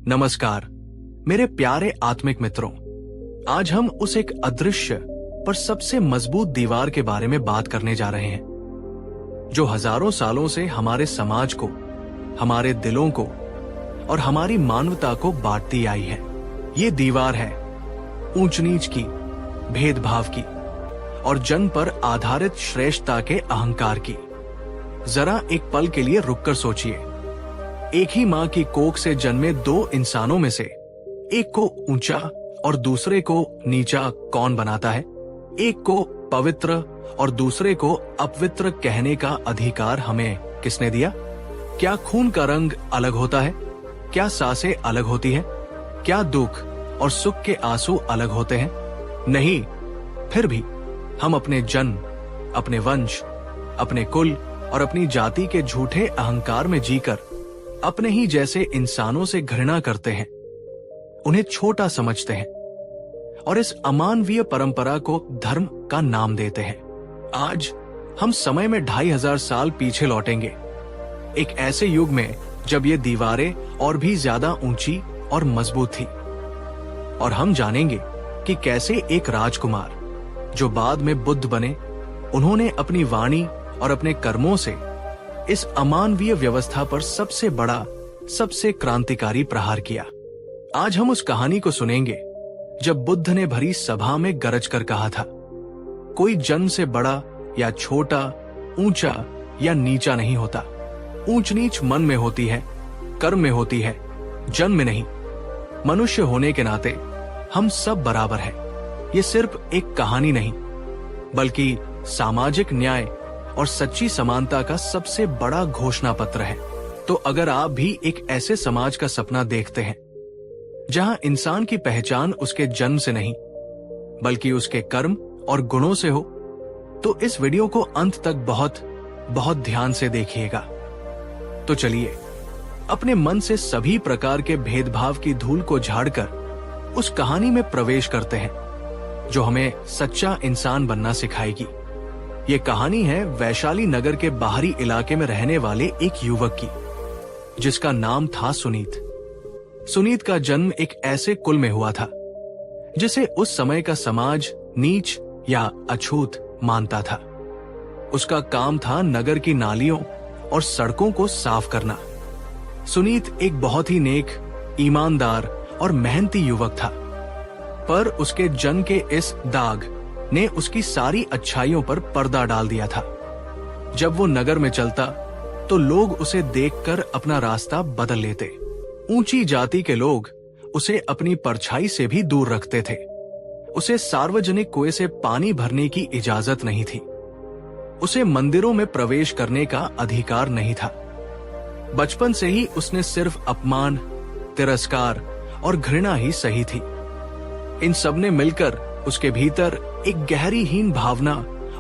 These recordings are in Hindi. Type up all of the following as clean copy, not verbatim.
नमस्कार मेरे प्यारे आत्मिक मित्रों, आज हम उस एक अदृश्य पर सबसे मजबूत दीवार के बारे में बात करने जा रहे हैं जो हजारों सालों से हमारे समाज को, हमारे दिलों को और हमारी मानवता को बांटती आई है। ये दीवार है ऊंच नीच की, भेदभाव की और जन पर आधारित श्रेष्ठता के अहंकार की। जरा एक पल के लिए रुककर सोचिए, एक ही मां की कोख से जन्मे दो इंसानों में से एक को ऊंचा और दूसरे को नीचा कौन बनाता है? एक को पवित्र और दूसरे को अपवित्र कहने का अधिकार हमें किसने दिया? क्या खून का रंग अलग होता है? क्या सांसें अलग होती हैं? क्या दुख और सुख के आंसू अलग होते हैं? नहीं। फिर भी हम अपने जन्म, अपने वंश, अपने कुल और अपनी जाति के झूठे अहंकार में जीकर अपने ही जैसे इंसानों से घृणा करते हैं, उन्हें छोटा समझते हैं और इस अमानवीय परंपरा को धर्म का नाम देते हैं। आज हम समय में 2500 साल पीछे लौटेंगे, एक ऐसे युग में जब ये दीवारें और भी ज्यादा ऊंची और मजबूत थी, और हम जानेंगे कि कैसे एक राजकुमार जो बाद में बुद्ध बने, उन्होंने अपनी वाणी और अपने कर्मों से इस अमानवीय व्यवस्था पर सबसे बड़ा, सबसे क्रांतिकारी प्रहार किया। आज हम उस कहानी को सुनेंगे जब बुद्ध ने भरी सभा में गरज कर कहा था, कोई जन्म से बड़ा या छोटा, ऊंचा या नीचा नहीं होता। ऊंच नीच मन में होती है, कर्म में होती है, जन्म में नहीं। मनुष्य होने के नाते हम सब बराबर हैं। ये सिर्फ एक कहानी नहीं, बल्कि सामाजिक न्याय और सच्ची समानता का सबसे बड़ा घोषणा पत्र है। तो अगर आप भी एक ऐसे समाज का सपना देखते हैं जहां इंसान की पहचान उसके जन्म से नहीं बल्कि उसके कर्म और गुणों से हो, तो इस वीडियो को अंत तक बहुत बहुत ध्यान से देखिएगा। तो चलिए अपने मन से सभी प्रकार के भेदभाव की धूल को झाड़कर उस कहानी में प्रवेश करते हैं जो हमें सच्चा इंसान बनना सिखाएगी। ये कहानी है वैशाली नगर के बाहरी इलाके में रहने वाले एक युवक की, जिसका नाम था सुनीत। सुनीत का जन्म एक ऐसे कुल में हुआ था जिसे उस समय का समाज नीच या अछूत मानता था। उसका काम था नगर की नालियों और सड़कों को साफ करना। सुनीत एक बहुत ही नेक, ईमानदार और मेहनती युवक था, पर उसके जन्म के इस दाग ने उसकी सारी अच्छाइयों पर पर्दा डाल दिया था। जब वो नगर में चलता तो लोग उसे देखकर अपना रास्ता बदल लेते। ऊंची जाति के लोग उसे अपनी परछाई से भी दूर रखते थे। उसे सार्वजनिक कुएं से पानी भरने की इजाजत नहीं थी। उसे मंदिरों में प्रवेश करने का अधिकार नहीं था। बचपन से ही उसने सिर्फ अपमान, तिरस्कार और घृणा ही सही थी। इन सब ने मिलकर उसके भीतर एक गहरी हीन भावना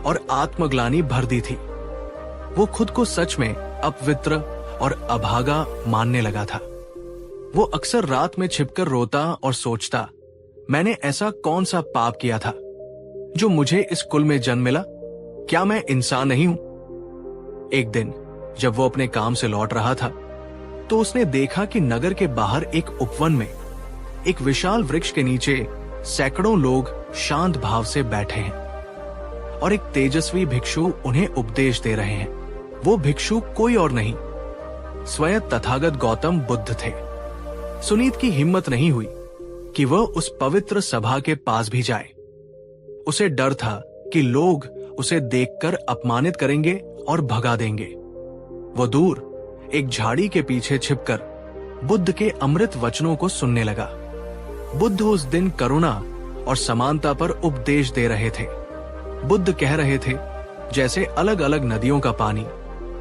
और आत्मग्लानि भर दी थी। वो खुद को सच में अपवित्र और अभागा मानने लगा था। वो अक्सर रात में छिपकर रोता और सोचता, मैंने ऐसा कौन सा पाप किया था जो मुझे इस कुल में जन्म मिला? क्या मैं इंसान नहीं हूं? एक दिन जब वो अपने काम से लौट रहा था तो उसने देखा कि नगर के बाहर एक उपवन में एक विशाल वृक्ष के नीचे सैकड़ों लोग शांत भाव से बैठे हैं और एक तेजस्वी भिक्षु उन्हें उपदेश दे रहे हैं। वो भिक्षु कोई और नहीं, स्वयं तथागत गौतम बुद्ध थे। सुनीत की हिम्मत नहीं हुई कि वह उस पवित्र सभा के पास भी जाए। उसे डर था कि लोग उसे देखकर अपमानित करेंगे और भगा देंगे। वो दूर एक झाड़ी के पीछे छिपकर बुद्ध के अमृत वचनों को सुनने लगा। बुद्ध उस दिन करुणा और समानता पर उपदेश दे रहे थे। बुद्ध कह रहे थे, जैसे अलग अलग नदियों का पानी,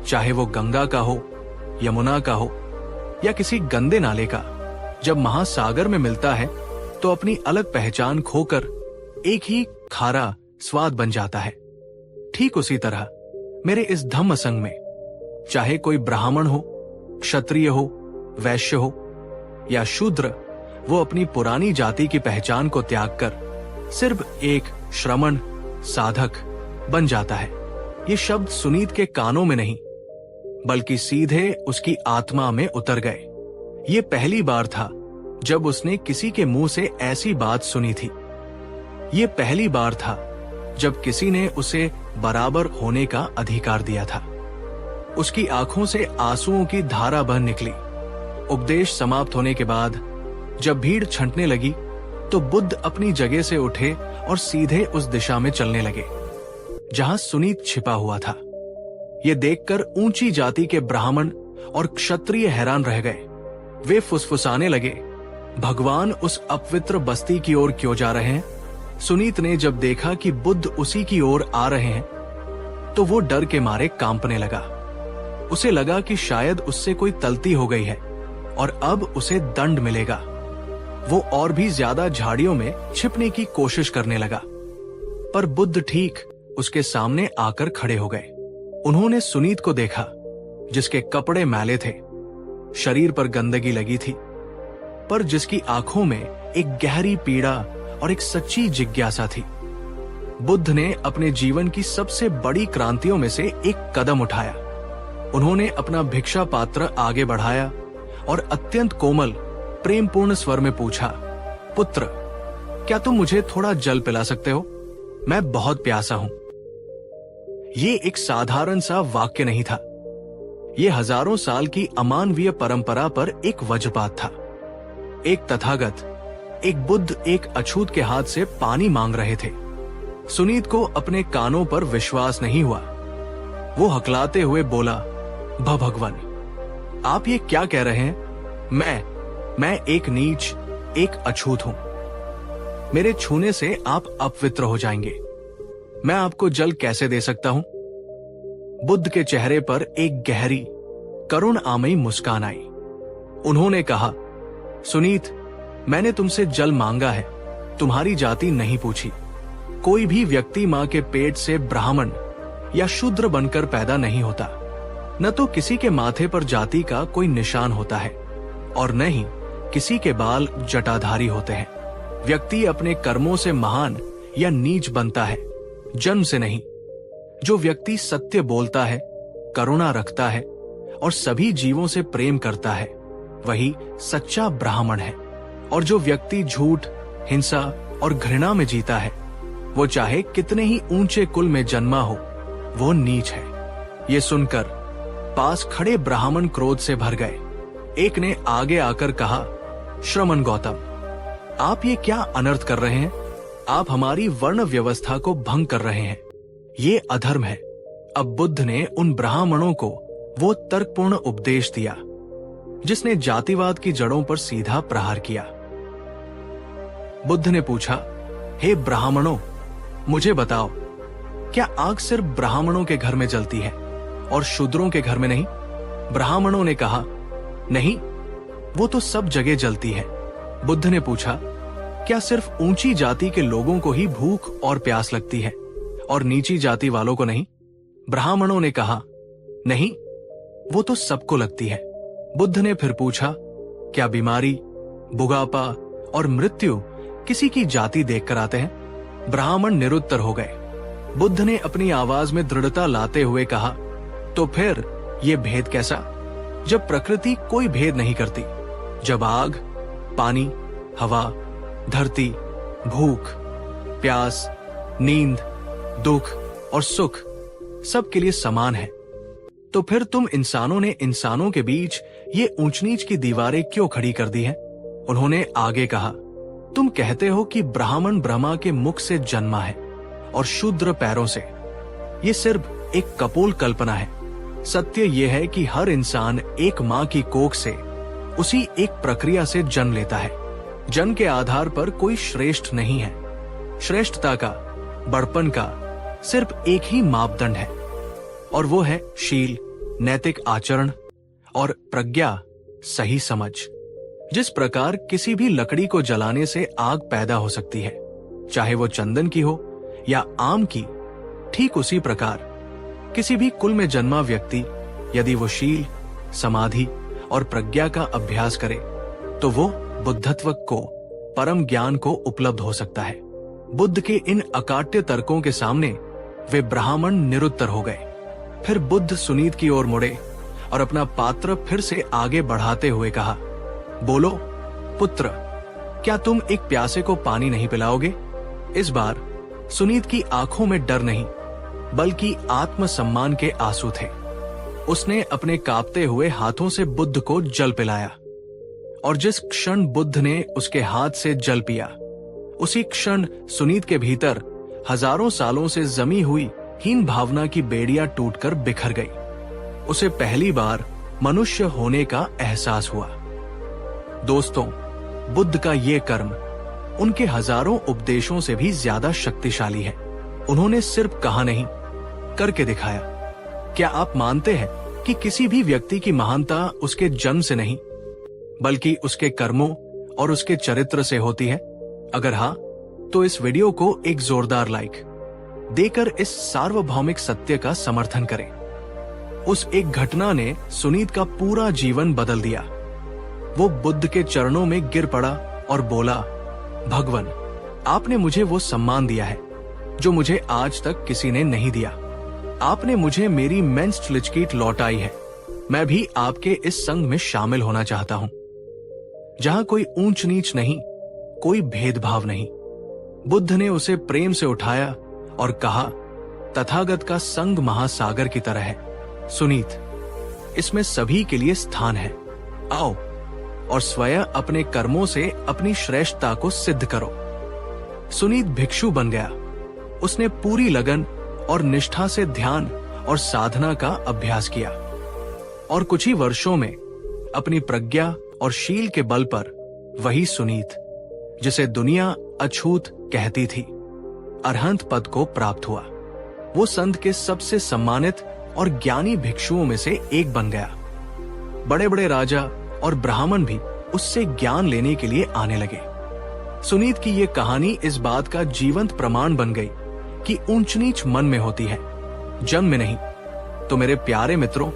चाहे वो गंगा का हो, यमुना का हो या किसी गंदे नाले का, जब महासागर में मिलता है तो अपनी अलग पहचान खोकर एक ही खारा स्वाद बन जाता है। ठीक उसी तरह मेरे इस धम्म संग में चाहे कोई ब्राह्मण हो, क्षत्रिय हो, वैश्य हो या शूद्र, वो अपनी पुरानी जाति की पहचान को त्याग कर सिर्फ एक श्रमण साधक बन जाता है। ये शब्द सुनीत के कानों में नहीं बल्कि सीधे उसकी आत्मा में उतर गए। ये पहली बार था जब उसने किसी के मुंह से ऐसी बात सुनी थी। ये पहली बार था जब किसी ने उसे बराबर होने का अधिकार दिया था। उसकी आंखों से आंसुओं की धारा बह निकली। उपदेश समाप्त होने के बाद जब भीड़ छंटने लगी तो बुद्ध अपनी जगह से उठे और सीधे उस दिशा में चलने लगे जहां सुनीत छिपा हुआ था। ये देखकर ऊंची जाति के ब्राह्मण और क्षत्रिय हैरान रह गए। वे फुसफुसाने लगे, भगवान उस अपवित्र बस्ती की ओर क्यों जा रहे हैं? सुनीत ने जब देखा कि बुद्ध उसी की ओर आ रहे हैं तो वो डर के मारे कांपने लगा। उसे लगा कि शायद उससे कोई तलती हो गई है और अब उसे दंड मिलेगा। वो और भी ज्यादा झाड़ियों में छिपने की कोशिश करने लगा, पर बुद्ध ठीक उसके सामने आकर खड़े हो गए। उन्होंने सुनीत को देखा, जिसके कपड़े मैले थे, शरीर पर गंदगी लगी थी, पर जिसकी आंखों में एक गहरी पीड़ा और एक सच्ची जिज्ञासा थी। बुद्ध ने अपने जीवन की सबसे बड़ी क्रांतियों में से एक कदम उठाया। उन्होंने अपना भिक्षा पात्र आगे बढ़ाया और अत्यंत कोमल, प्रेमपूर्ण स्वर में पूछा, पुत्र, क्या तुम मुझे थोड़ा जल पिला सकते हो? मैं बहुत प्यासा हूं। ये एक साधारण सा वाक्य नहीं था। ये हजारों साल की अमानवीय परंपरा पर एक वज्रपात था। एक तथागत, एक बुद्ध एक अछूत के हाथ से पानी मांग रहे थे। सुनीत को अपने कानों पर विश्वास नहीं हुआ। वो हकलाते हुए बोला, भगवान, आप ये क्या कह रहे हैं? मैं एक नीच, एक अछूत हूं। मेरे छूने से आप अपवित्र हो जाएंगे। मैं आपको जल कैसे दे सकता हूं? बुद्ध के चेहरे पर एक गहरी, करुणामयी मुस्कान आई। उन्होंने कहा, सुनीत, मैंने तुमसे जल मांगा है, तुम्हारी जाति नहीं पूछी। कोई भी व्यक्ति मां के पेट से ब्राह्मण या शूद्र बनकर पैदा नहीं होता। न तो किसी के माथे पर जाति का कोई निशान होता है और न ही किसी के बाल जटाधारी होते हैं। व्यक्ति अपने कर्मों से महान या नीच बनता है, जन्म से नहीं। जो व्यक्ति सत्य बोलता है, करुणा रखता है और सभी जीवों से प्रेम करता है, वही सच्चा ब्राह्मण है। और जो व्यक्ति झूठ, हिंसा और घृणा में जीता है, वो चाहे कितने ही ऊंचे कुल में जन्मा हो, वो नीच है। ये सुनकर पास खड़े ब्राह्मण क्रोध से भर गए। एक ने आगे आकर कहा, श्रमण गौतम, आप ये क्या अनर्थ कर रहे हैं? आप हमारी वर्ण व्यवस्था को भंग कर रहे हैं। ये अधर्म है। अब बुद्ध ने उन ब्राह्मणों को वो तर्कपूर्ण उपदेश दिया जिसने जातिवाद की जड़ों पर सीधा प्रहार किया। बुद्ध ने पूछा, हे ब्राह्मणों, मुझे बताओ, क्या आग सिर्फ ब्राह्मणों के घर में जलती है और शूद्रों के घर में नहीं? ब्राह्मणों ने कहा, नहीं, वो तो सब जगह जलती है। बुद्ध ने पूछा, क्या सिर्फ ऊंची जाति के लोगों को ही भूख और प्यास लगती है और नीची जाति वालों को नहीं? ब्राह्मणों ने कहा, नहीं, वो तो सबको लगती है। बुद्ध ने फिर पूछा, क्या बीमारी, बुढ़ापा और मृत्यु किसी की जाति देखकर आते हैं? ब्राह्मण निरुत्तर हो गए। बुद्ध ने अपनी आवाज में दृढ़ता लाते हुए कहा, तो फिर ये भेद कैसा, जब प्रकृति कोई भेद नहीं करती? जब आग, पानी, हवा, धरती, भूख, प्यास, नींद, दुख और सुख सब के लिए समान है, तो फिर तुम इंसानों ने इंसानों के बीच ये ऊंच नीच की दीवारें क्यों खड़ी कर दी हैं? उन्होंने आगे कहा, तुम कहते हो कि ब्राह्मण ब्रह्मा के मुख से जन्मा है और शूद्र पैरों से। ये सिर्फ एक कपोल कल्पना है। सत्य यह है कि हर इंसान एक मां की कोख से उसी एक प्रक्रिया से जन्म लेता है। जन्म के आधार पर कोई श्रेष्ठ नहीं है। श्रेष्ठता का, बड़पन का सिर्फ एक ही मापदंड है, और वो है शील, नैतिक आचरण और प्रज्ञा, सही समझ। जिस प्रकार किसी भी लकड़ी को जलाने से आग पैदा हो सकती है, चाहे वो चंदन की हो या आम की, ठीक उसी प्रकार किसी भी कुल में जन्मा व्यक्ति यदि वो शील, समाधि और प्रज्ञा का अभ्यास करे तो वो बुद्धत्व को, परम ज्ञान को उपलब्ध हो सकता है। बुद्ध के इन अकाट्य तर्कों के सामने वे ब्राह्मण निरुत्तर हो गए। फिर बुद्ध सुनीत की ओर मुड़े और अपना पात्र फिर से आगे बढ़ाते हुए कहा, बोलो, पुत्र, क्या तुम एक प्यासे को पानी नहीं पिलाओगे? इस बार सुनीत की आंखों में डर नहीं, बल्कि आत्मसम्मान के आंसू थे। उसने अपने कांपते हुए हाथों से बुद्ध को जल पिलाया, और जिस क्षण बुद्ध ने उसके हाथ से जल पिया, उसी क्षण सुनीत के भीतर हजारों सालों से जमी हुई हीन भावना की बेड़ियां टूटकर बिखर गई। उसे पहली बार मनुष्य होने का एहसास हुआ। दोस्तों, बुद्ध का ये कर्म उनके हजारों उपदेशों से भी ज्यादा शक्तिशाली है। उन्होंने सिर्फ कहा नहीं, करके दिखाया। क्या आप मानते हैं कि किसी भी व्यक्ति की महानता उसके जन्म से नहीं, बल्कि उसके कर्मों और उसके चरित्र से होती है? अगर हाँ, तो इस वीडियो को एक जोरदार लाइक देकर इस सार्वभौमिक सत्य का समर्थन करें। उस एक घटना ने सुनीत का पूरा जीवन बदल दिया। वो बुद्ध के चरणों में गिर पड़ा और बोला, भगवान, आपने मुझे वो सम्मान दिया है जो मुझे आज तक किसी ने नहीं दिया। आपने मुझे मेरी मेंस्ट्रुअल लौटाई है। मैं भी आपके इस संघ में शामिल होना चाहता हूं, जहां कोई ऊंच नीच नहीं, कोई भेदभाव नहीं। बुद्ध ने उसे प्रेम से उठाया और कहा, तथागत का संग महासागर की तरह है। सुनीत, इसमें सभी के लिए स्थान है। आओ और स्वयं अपने कर्मों से अपनी श्रेष्ठता को सिद्ध करो। सुनीत भिक्षु बन गया। उसने पूरी लगन और निष्ठा से ध्यान और साधना का अभ्यास किया, और कुछ ही वर्षों में अपनी प्रज्ञा और शील के बल पर वही सुनीत, जिसे दुनिया अछूत कहती थी, अरहंत पद को प्राप्त हुआ। वो संत के सबसे सम्मानित और ज्ञानी भिक्षुओं में से एक बन गया। बड़े बड़े राजा और ब्राह्मण भी उससे ज्ञान लेने के लिए आने लगे। सुनीत की ये कहानी इस बात का जीवंत प्रमाण बन गई कि ऊंच नीच मन में होती है, जन्म में नहीं। तो मेरे प्यारे मित्रों,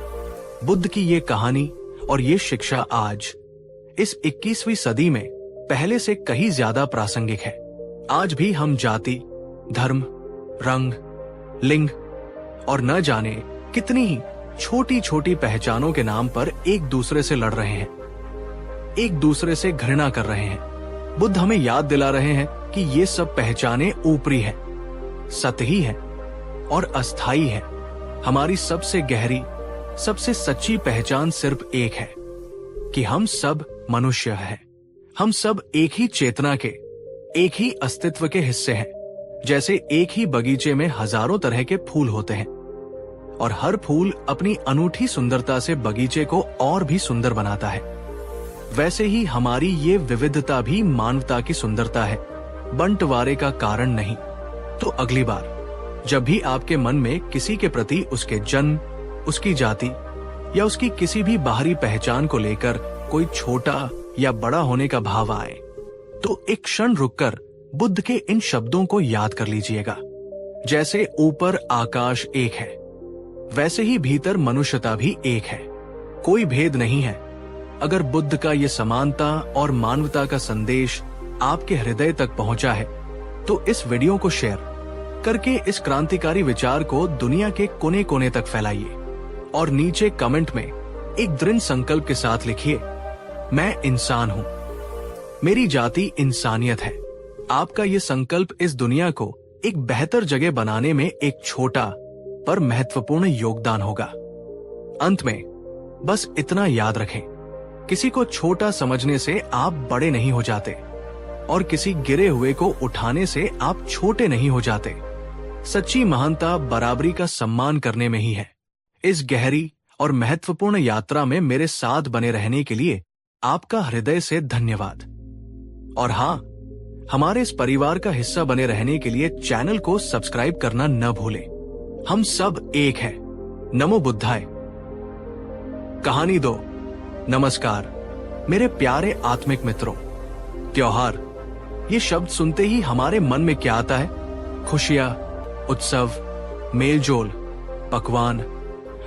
बुद्ध की ये कहानी और ये शिक्षा आज इस 21वीं सदी में पहले से कहीं ज्यादा प्रासंगिक है। आज भी हम जाति, धर्म, रंग, लिंग और न जाने कितनी ही छोटी छोटी पहचानों के नाम पर एक दूसरे से लड़ रहे हैं, एक दूसरे से घृणा कर रहे हैं। बुद्ध हमें याद दिला रहे हैं कि ये सब पहचानें ऊपरी है, सतही है और अस्थाई है। हमारी सबसे गहरी, सबसे सच्ची पहचान सिर्फ एक है कि हम सब मनुष्य हैं। हम सब एक ही चेतना के, एक ही अस्तित्व के हिस्से हैं। जैसे एक ही बगीचे में हजारों तरह के फूल होते हैं, और हर फूल अपनी अनूठी सुंदरता से बगीचे को और भी सुंदर बनाता है, वैसे ही हमारी ये विविधता भी मानवता की सुंदरता है, बंटवारे का कारण नहीं। तो अगली बार जब भी आपके मन में किसी के प्रति उसके जन्म, उसकी जाति या उसकी किसी भी बाहरी पहचान को लेकर कोई छोटा या बड़ा होने का भाव आए, तो एक क्षण रुककर बुद्ध के इन शब्दों को याद कर लीजिएगा। जैसे ऊपर आकाश एक है, वैसे ही भीतर मनुष्यता भी एक है। कोई भेद नहीं है। अगर बुद्ध का ये समानता और मानवता का संदेश आपके हृदय तक पहुंचा है, तो इस वीडियो को शेयर करके इस क्रांतिकारी विचार को दुनिया के कोने कोने तक फैलाइए, और नीचे कमेंट में एक दृढ़ संकल्प के साथ लिखिए, मैं इंसान हूं, मेरी जाति इंसानियत है। आपका ये संकल्प इस दुनिया को एक बेहतर जगह बनाने में एक छोटा पर महत्वपूर्ण योगदान होगा। अंत में बस इतना याद रखें, किसी को छोटा समझने से आप बड़े नहीं हो जाते, और किसी गिरे हुए को उठाने से आप छोटे नहीं हो जाते। सच्ची महानता बराबरी का सम्मान करने में ही है। इस गहरी और महत्वपूर्ण यात्रा में मेरे साथ बने रहने के लिए आपका हृदय से धन्यवाद। और हाँ, हमारे इस परिवार का हिस्सा बने रहने के लिए चैनल को सब्सक्राइब करना न भूलें। हम सब एक हैं। नमो बुद्धाय। कहानी 2। नमस्कार मेरे प्यारे आत्मिक मित्रों। त्योहार, ये शब्द सुनते ही हमारे मन में क्या आता है? खुशियां, उत्सव, मेलजोल, पकवान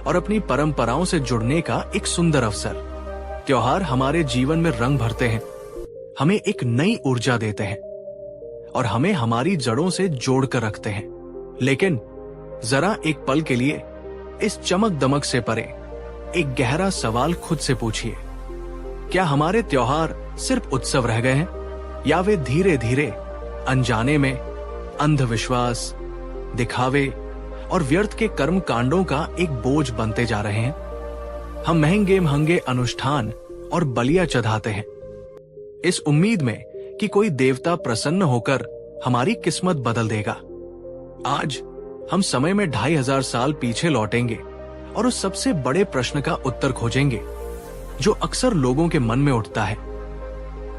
और अपनी परंपराओं से जुड़ने का एक सुंदर अवसर। त्योहार हमारे जीवन में रंग भरते हैं, हमें एक नई ऊर्जा देते हैं और हमें हमारी जड़ों से जोड़कर रखते हैं। लेकिन जरा एक पल के लिए इस चमक दमक से परे एक गहरा सवाल खुद से पूछिए, क्या हमारे त्योहार सिर्फ उत्सव रह गए हैं, या वे धीरे धीरे अनजाने में अंधविश्वास, दिखावे और व्यर्थ के कर्म कांडों का एक बोझ बनते जा रहे हैं। हम महंगे महंगे अनुष्ठान और बलियां चढ़ाते हैं इस उम्मीद में कि कोई देवता प्रसन्न होकर हमारी किस्मत बदल देगा। आज हम समय में 2500 साल पीछे लौटेंगे और उस सबसे बड़े प्रश्न का उत्तर खोजेंगे जो अक्सर लोगों के मन में उठता है।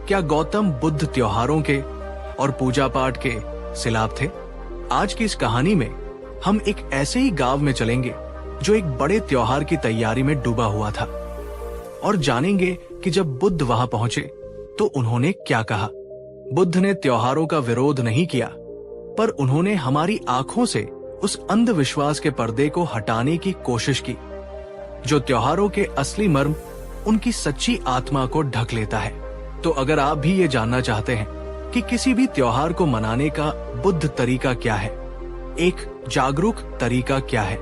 क्या गौतम बुद्ध त्योहारों के और पूजा पाठ के सिलाब थे? आज की इस कहानी में हम एक ऐसे ही गांव में चलेंगे जो एक बड़े त्योहार की तैयारी में डूबा हुआ था, और जानेंगे कि जब बुद्ध वहां पहुंचे तो उन्होंने क्या कहा। बुद्ध ने त्योहारों का विरोध नहीं किया, पर उन्होंने हमारी आंखों से उस अंधविश्वास के पर्दे को हटाने की कोशिश की जो त्योहारों के असली मर्म, उनकी सच्ची आत्मा को ढक लेता है। तो अगर आप भी ये जानना चाहते हैं कि किसी भी त्योहार को मनाने का बुद्ध तरीका क्या है, एक जागरूक तरीका क्या है,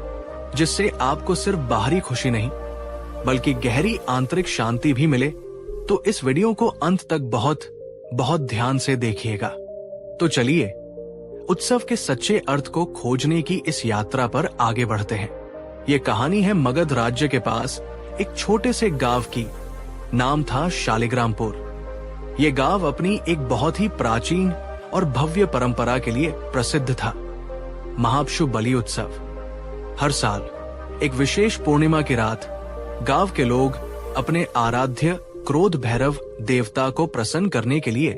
जिससे आपको सिर्फ बाहरी खुशी नहीं बल्कि गहरी आंतरिक शांति भी मिले, तो इस वीडियो को अंत तक बहुत बहुत ध्यान से देखिएगा। तो चलिए उत्सव के सच्चे अर्थ को खोजने की इस यात्रा पर आगे बढ़ते हैं। ये कहानी है मगध राज्य के पास एक छोटे से गांव की। नाम था शालिग्रामपुर। ये गांव अपनी एक बहुत ही प्राचीन और भव्य परंपरा के लिए प्रसिद्ध था, महापशु बलि उत्सव। हर साल एक विशेष पूर्णिमा की रात गांव के लोग अपने आराध्य क्रोध भैरव देवता को प्रसन्न करने के लिए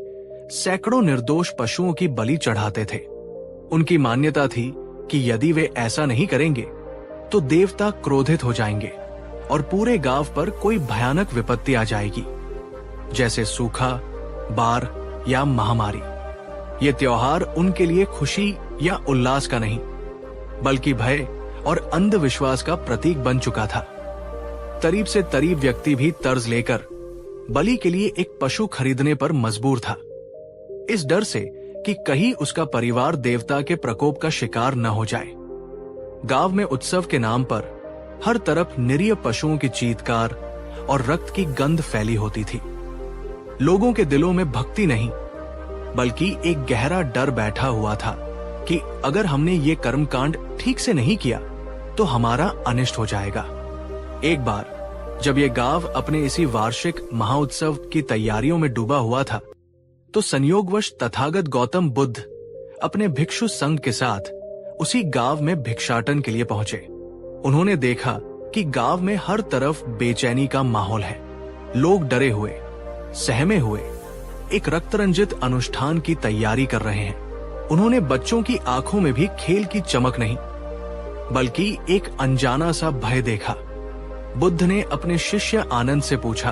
सैकड़ों निर्दोष पशुओं की बलि चढ़ाते थे। उनकी मान्यता थी कि यदि वे ऐसा नहीं करेंगे तो देवता क्रोधित हो जाएंगे और पूरे गांव पर कोई भयानक विपत्ति आ जाएगी, जैसे सूखा, बाढ़ या महामारी। ये त्योहार उनके लिए खुशी या उल्लास का नहीं बल्कि भय और अंधविश्वास का प्रतीक बन चुका था। करीब से करीब व्यक्ति भी तर्ज लेकर बलि के लिए एक पशु खरीदने पर मजबूर था, इस डर से कि कहीं उसका परिवार देवता के प्रकोप का शिकार न हो जाए। गांव में उत्सव के नाम पर हर तरफ निरीह पशुओं की चीत्कार और रक्त की गंध फैली होती थी। लोगों के दिलों में भक्ति नहीं बल्कि एक गहरा डर बैठा हुआ था कि अगर हमने ये कर्मकांड ठीक से नहीं किया तो हमारा अनिष्ट हो जाएगा। एक बार जब ये गांव अपने इसी वार्षिक महाउत्सव की तैयारियों में डूबा हुआ था तो संयोगवश तथागत गौतम बुद्ध अपने भिक्षु संघ के साथ उसी गांव में भिक्षाटन के लिए पहुंचे। उन्होंने देखा कि गांव में हर तरफ बेचैनी का माहौल है। लोग डरे हुए, सहमे हुए एक रक्तरंजित अनुष्ठान की तैयारी कर रहे हैं। उन्होंने बच्चों की आंखों में भी खेल की चमक नहीं बल्कि एक अनजाना सा भय देखा। बुद्ध ने अपने शिष्य आनंद से पूछा,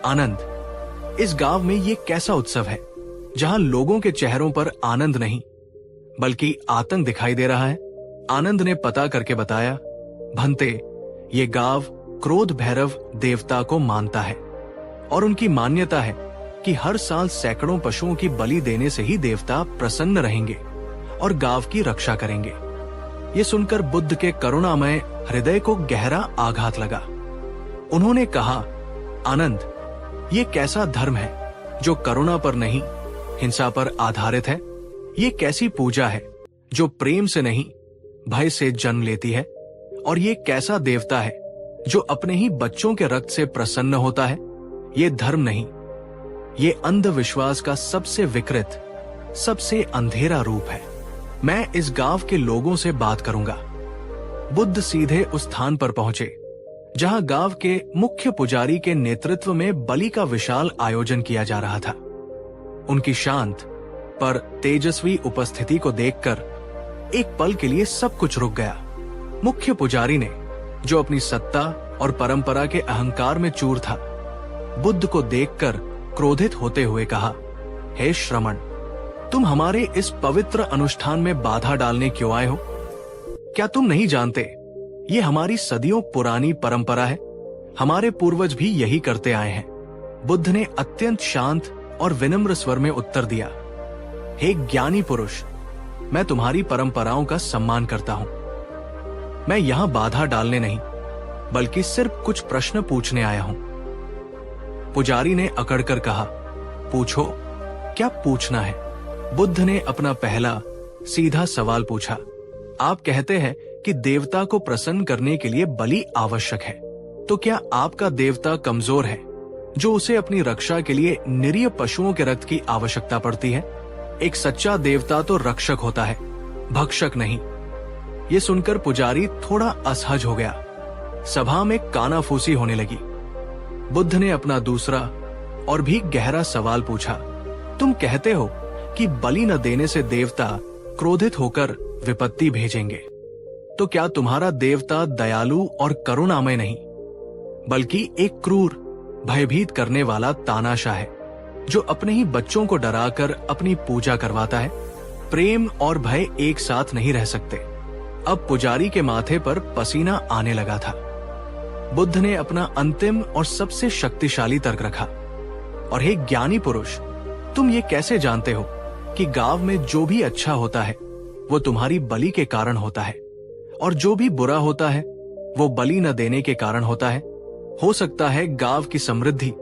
आनंद, इस गांव में ये कैसा उत्सव है जहां लोगों के चेहरों पर आनंद नहीं बल्कि आतंक दिखाई दे रहा है? आनंद ने पता करके बताया, भंते, ये गांव क्रोध भैरव देवता को मानता है और उनकी मान्यता है कि हर साल सैकड़ों पशुओं की बलि देने से ही देवता प्रसन्न रहेंगे और गांव की रक्षा करेंगे। ये सुनकर बुद्ध के करुणामय हृदय को गहरा आघात लगा। उन्होंने कहा, आनंद, ये कैसा धर्म है जो करुणा पर नहीं हिंसा पर आधारित है? ये कैसी पूजा है जो प्रेम से नहीं भय से जन्म लेती है? और ये कैसा देवता है जो अपने ही बच्चों के रक्त से प्रसन्न होता है? ये धर्म नहीं, ये अंधविश्वास का सबसे विकृत, सबसे अंधेरा रूप है। मैं इस गांव के लोगों से बात करूंगा। बुद्ध सीधे उस स्थान पर पहुंचे जहां गांव के मुख्य पुजारी के नेतृत्व में बलि का विशाल आयोजन किया जा रहा था। उनकी शांत पर तेजस्वी उपस्थिति को देखकर एक पल के लिए सब कुछ रुक गया। मुख्य पुजारी ने, जो अपनी सत्ता और परंपरा के अहंकार में चूर था, बुद्ध को देखकर क्रोधित होते हुए कहा, हे श्रमण, तुम हमारे इस पवित्र अनुष्ठान में बाधा डालने क्यों आए हो? क्या तुम नहीं जानते ये हमारी सदियों पुरानी परंपरा है? हमारे पूर्वज भी यही करते आए हैं। बुद्ध ने अत्यंत शांत और विनम्र स्वर में उत्तर दिया, हे ज्ञानी पुरुष, मैं तुम्हारी परंपराओं का सम्मान करता हूं। मैं यहां बाधा डालने नहीं बल्कि सिर्फ कुछ प्रश्न पूछने आया हूं। पुजारी ने अकड़कर कहा, पूछो क्या पूछना है। बुद्ध ने अपना पहला सीधा सवाल पूछा। आप कहते हैं कि देवता को प्रसन्न करने के लिए बलि आवश्यक है, तो क्या आपका देवता कमजोर है जो उसे अपनी रक्षा के लिए निरीह पशुओं के रक्त की आवश्यकता पड़ती है? एक सच्चा देवता तो रक्षक होता है, भक्षक नहीं। ये सुनकर पुजारी थोड़ा असहज हो गया। सभा में कानाफूसी होने लगी। बुद्ध ने अपना दूसरा और भी गहरा सवाल पूछा। तुम कहते हो कि बलि न देने से देवता क्रोधित होकर विपत्ति भेजेंगे, तो क्या तुम्हारा देवता दयालु और करुणामय नहीं, बल्कि एक क्रूर, भयभीत करने वाला तानाशाह है, जो अपने ही बच्चों को डराकर अपनी पूजा करवाता है? प्रेम और भय एक साथ नहीं रह सकते। अब पुजारी के माथे पर पसीना आने लगा था। बुद्ध ने अपना अंतिम और सबसे शक्तिशाली तर्क रखा। और हे ज्ञानी पुरुष, तुम ये कैसे जानते हो कि गांव में जो भी अच्छा होता है वो तुम्हारी बलि के कारण होता है, और जो भी बुरा होता है वो बलि न देने के कारण होता है? हो सकता है गांव की समृद्धि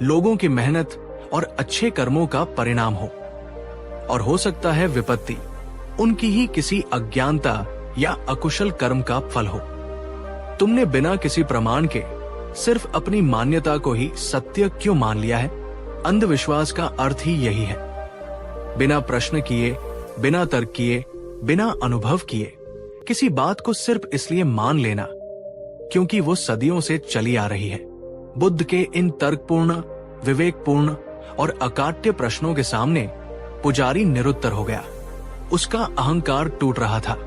लोगों की मेहनत और अच्छे कर्मों का परिणाम हो, और हो सकता है विपत्ति उनकी ही किसी अज्ञानता या अकुशल कर्म का फल हो। तुमने बिना किसी प्रमाण के सिर्फ अपनी मान्यता को ही सत्य क्यों मान लिया है? अंधविश्वास का अर्थ ही यही है। बिना प्रश्न किए, बिना तर्क किए, बिना अनुभव किए किसी बात को सिर्फ इसलिए मान लेना क्योंकि वो सदियों से चली आ रही है। बुद्ध के इन तर्कपूर्ण, विवेकपूर्ण और अकाट्य प्रश्नों के सामने पुजारी निरुत्तर हो गया। उसका अहंकार टूट रहा था।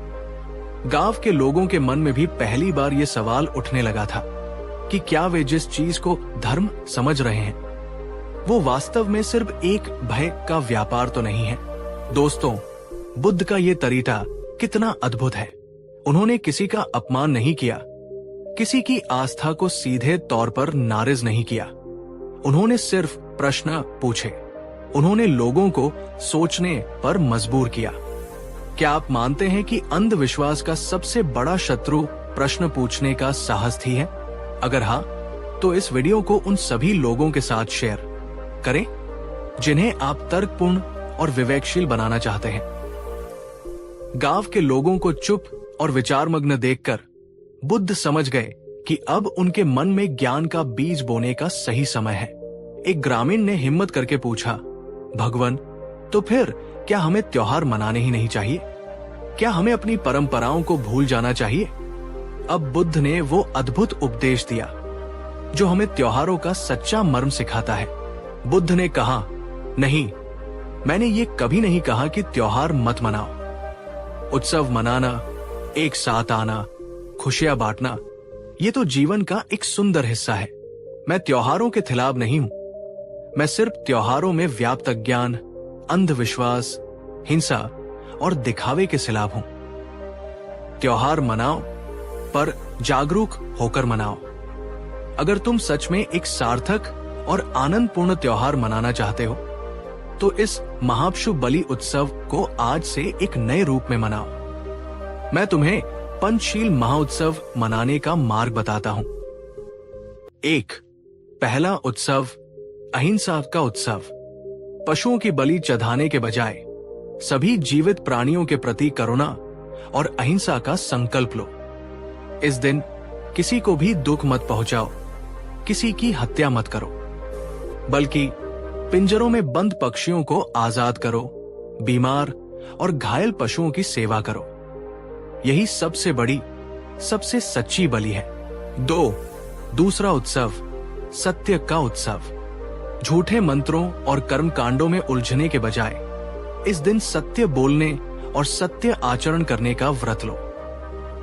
गांव के लोगों के मन में भी पहली बार ये सवाल उठने लगा था कि क्या वे जिस चीज को धर्म समझ रहे हैं वो वास्तव में सिर्फ एक भय का व्यापार तो नहीं है। दोस्तों, बुद्ध का ये तरीका कितना अद्भुत है। उन्होंने किसी का अपमान नहीं किया, किसी की आस्था को सीधे तौर पर नाराज नहीं किया। उन्होंने सिर्फ प्रश्न पूछे। उन्होंने लोगों को सोचने पर मजबूर किया। क्या आप मानते हैं कि अंधविश्वास का सबसे बड़ा शत्रु प्रश्न पूछने का साहस ही है? अगर हाँ, तो इस वीडियो को उन सभी लोगों के साथ शेयर करें जिन्हें आप तर्कपूर्ण और विवेकशील बनाना चाहते हैं। गांव के लोगों को चुप और विचारमग्न देखकर बुद्ध समझ गए कि अब उनके मन में ज्ञान का बीज बोने का सही समय है। एक ग्रामीण ने हिम्मत करके पूछा, भगवान, तो फिर क्या हमें त्योहार मनाने ही नहीं चाहिए? क्या हमें अपनी परंपराओं को भूल जाना चाहिए? अब बुद्ध ने वो अद्भुत उपदेश दिया जो हमें त्योहारों का सच्चा मर्म सिखाता है। बुद्ध ने कहा, नहीं, मैंने ये कभी नहीं कहा कि त्योहार मत मनाओ। उत्सव मनाना, एक साथ आना, खुशियां बांटना, ये तो जीवन का एक सुंदर हिस्सा है। मैं त्योहारों के खिलाफ नहीं हूं। मैं सिर्फ त्योहारों में व्याप्त अज्ञान, अंधविश्वास, हिंसा और दिखावे के खिलाफ हूं। त्योहार मनाओ, पर जागरूक होकर मनाओ। अगर तुम सच में एक सार्थक और आनंदपूर्ण त्योहार मनाना चाहते हो तो इस महापशु बलि उत्सव को आज से एक नए रूप में मनाओ। मैं तुम्हें पंचशील महाउत्सव मनाने का मार्ग बताता हूं। 1. पहला उत्सव, अहिंसा का उत्सव। पशुओं की बलि चढ़ाने के बजाय सभी जीवित प्राणियों के प्रति करुणा और अहिंसा का संकल्प लो। इस दिन किसी को भी दुख मत पहुंचाओ, किसी की हत्या मत करो, बल्कि पिंजरों में बंद पक्षियों को आजाद करो, बीमार और घायल पशुओं की सेवा करो। यही सबसे बड़ी, सबसे सच्ची बलि है। 2. दूसरा उत्सव, सत्य का उत्सव। झूठे मंत्रों और कर्म कांडों में उलझने के बजाय इस दिन सत्य बोलने और सत्य आचरण करने का व्रत लो।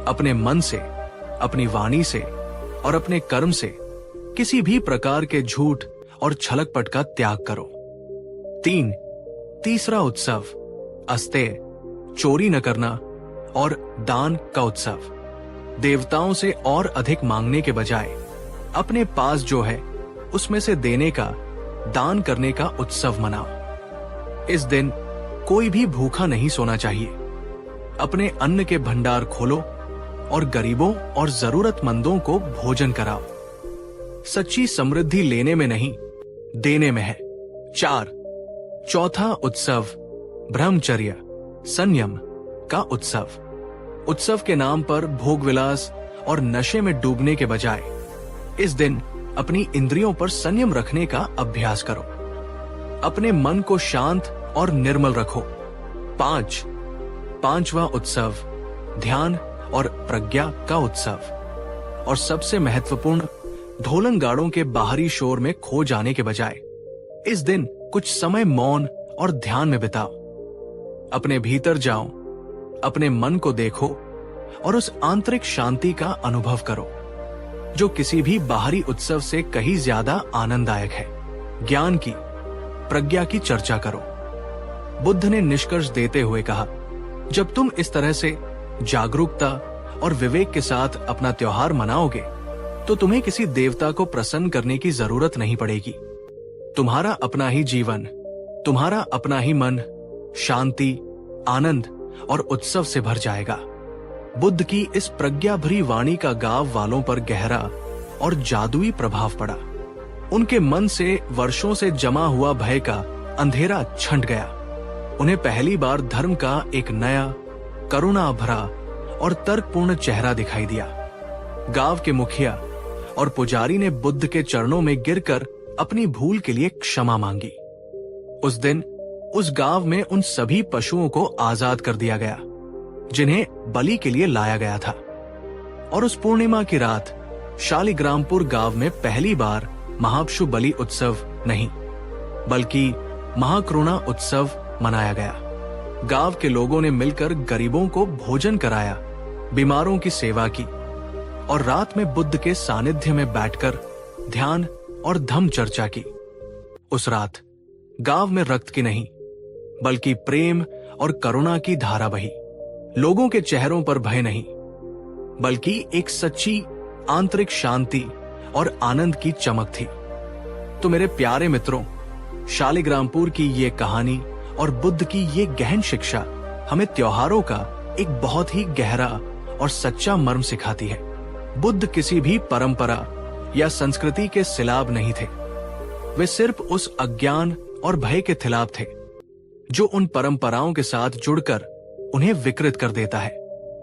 अपने मन से, अपनी वाणी से और अपने कर्म से किसी भी प्रकार के झूठ और छलकपट का त्याग करो। 3. तीसरा उत्सव, अस्तेय, चोरी न करना और दान का उत्सव। देवताओं से और अधिक मांगने के बजाय अपने पास जो है उसमें से देने का, दान करने का उत्सव मनाओ। इस दिन कोई भी भूखा नहीं सोना चाहिए। अपने अन्न के भंडार खोलो और गरीबों और जरूरतमंदों को भोजन कराओ। सच्ची समृद्धि लेने में नहीं, देने में है। 4. चौथा उत्सव ब्रह्मचर्य संयम का उत्सव। उत्सव के नाम पर भोग विलास और नशे में डूबने के बजाय इस दिन अपनी इंद्रियों पर संयम रखने का अभ्यास करो। अपने मन को शांत और निर्मल रखो। पांचवा उत्सव ध्यान और प्रज्ञा का उत्सव। और सबसे महत्वपूर्ण, ढोलनगाड़ों के बाहरी शोर में खो जाने के बजाय इस दिन कुछ समय मौन और ध्यान में बिताओ। अपने भीतर जाओ, अपने मन को देखो और उस आंतरिक शांति का अनुभव करो जो किसी भी बाहरी उत्सव से कहीं ज्यादा आनंददायक है। ज्ञान की, प्रज्ञा की चर्चा करो। बुद्ध ने निष्कर्ष देते हुए कहा, जब तुम इस तरह से जागरूकता और विवेक के साथ अपना त्योहार मनाओगे तो तुम्हें किसी देवता को प्रसन्न करने की जरूरत नहीं पड़ेगी। तुम्हारा अपना ही जीवन, तुम्हारा अपना ही मन शांति, आनंद और उत्सव से भर जाएगा। बुद्ध की इस प्रज्ञा भरी वाणी का गांव वालों पर गहरा और जादुई प्रभाव पड़ा। उनके मन से वर्षों से जमा हुआ भय का अंधेरा छंट गया। उन्हें पहली बार धर्म का एक नया, करुणा भरा और तर्कपूर्ण चेहरा दिखाई दिया। गांव के मुखिया और पुजारी ने बुद्ध के चरणों में गिरकर अपनी भूल के लिए क्षमा मांगी। उस दिन उस गांव में उन सभी पशुओं को आजाद कर दिया गया जिन्हें बलि के लिए लाया गया था। और उस पूर्णिमा की रात शालिग्रामपुर गांव में पहली बार महापशु बलि उत्सव नहीं बल्कि महाकरुणा उत्सव मनाया गया। गांव के लोगों ने मिलकर गरीबों को भोजन कराया, बीमारों की सेवा की और रात में बुद्ध के सानिध्य में बैठकर ध्यान और धम्म चर्चा की। उस रात गांव में रक्त की नहीं बल्कि प्रेम और करुणा की धारा बही। लोगों के चेहरों पर भय नहीं बल्कि एक सच्ची आंतरिक शांति और आनंद की चमक थी। तो मेरे प्यारे मित्रों, शालिग्रामपुर की ये कहानी और बुद्ध की ये गहन शिक्षा हमें त्योहारों का एक बहुत ही गहरा और सच्चा मर्म सिखाती है। बुद्ध किसी भी परंपरा या संस्कृति के सिलाब नहीं थे। वे सिर्फ उस अज्ञान और भय के खिलाफ थे जो उन परंपराओं के साथ जुड़कर उन्हें विकृत कर देता है।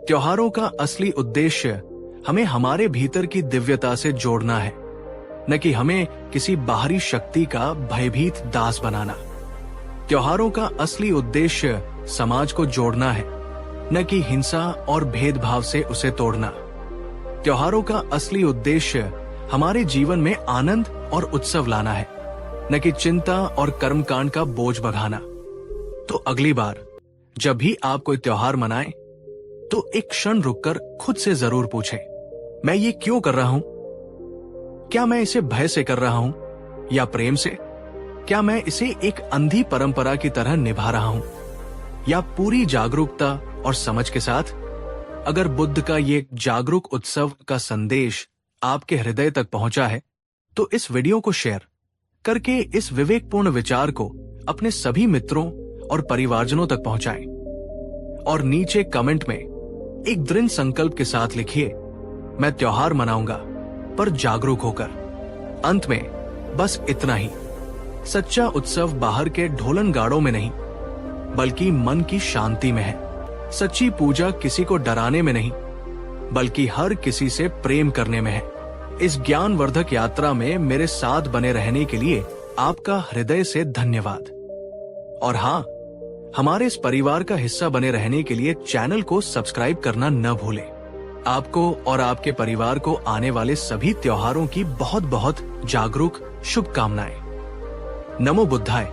त्योहारों का असली उद्देश्य हमें हमारे भीतर की दिव्यता से जोड़ना है, न कि हमें किसी बाहरी शक्ति का भयभीत दास बनाना। त्योहारों का असली उद्देश्य समाज को जोड़ना है, न कि हिंसा और भेदभाव से उसे तोड़ना। त्योहारों का असली उद्देश्य हमारे जीवन में आनंद और उत्सव लाना है, न कि चिंता और कर्मकांड का बोझ बढ़ाना। तो अगली बार जब भी आप कोई त्योहार मनाएं, तो एक क्षण रुककर खुद से जरूर पूछें, मैं ये क्यों कर रहा हूं? क्या मैं इसे भय से कर रहा हूं या प्रेम से? क्या मैं इसे एक अंधी परंपरा की तरह निभा रहा हूं या पूरी जागरूकता और समझ के साथ? अगर बुद्ध का ये जागरूक उत्सव का संदेश आपके हृदय तक पहुंचा है, तो इस वीडियो को शेयर करके इस विवेकपूर्ण विचार को अपने सभी मित्रों और परिवारजनों तक पहुंचाएं। और नीचे कमेंट में एक दृढ़ संकल्प के साथ लिखिए, मैं त्योहार मनाऊंगा पर जागरूक होकर। अंत में बस इतना ही, सच्चा उत्सव बाहर के ढोलन गाड़ों में नहीं बल्कि मन की शांति में है। सच्ची पूजा किसी को डराने में नहीं बल्कि हर किसी से प्रेम करने में है। इस ज्ञानवर्धक यात्रा में मेरे साथ बने रहने के लिए आपका हृदय से धन्यवाद। और हाँ, हमारे इस परिवार का हिस्सा बने रहने के लिए चैनल को सब्सक्राइब करना न भूलें। आपको और आपके परिवार को आने वाले सभी त्योहारों की बहुत बहुत जागरूक शुभकामनाएं। नमो बुद्धाय।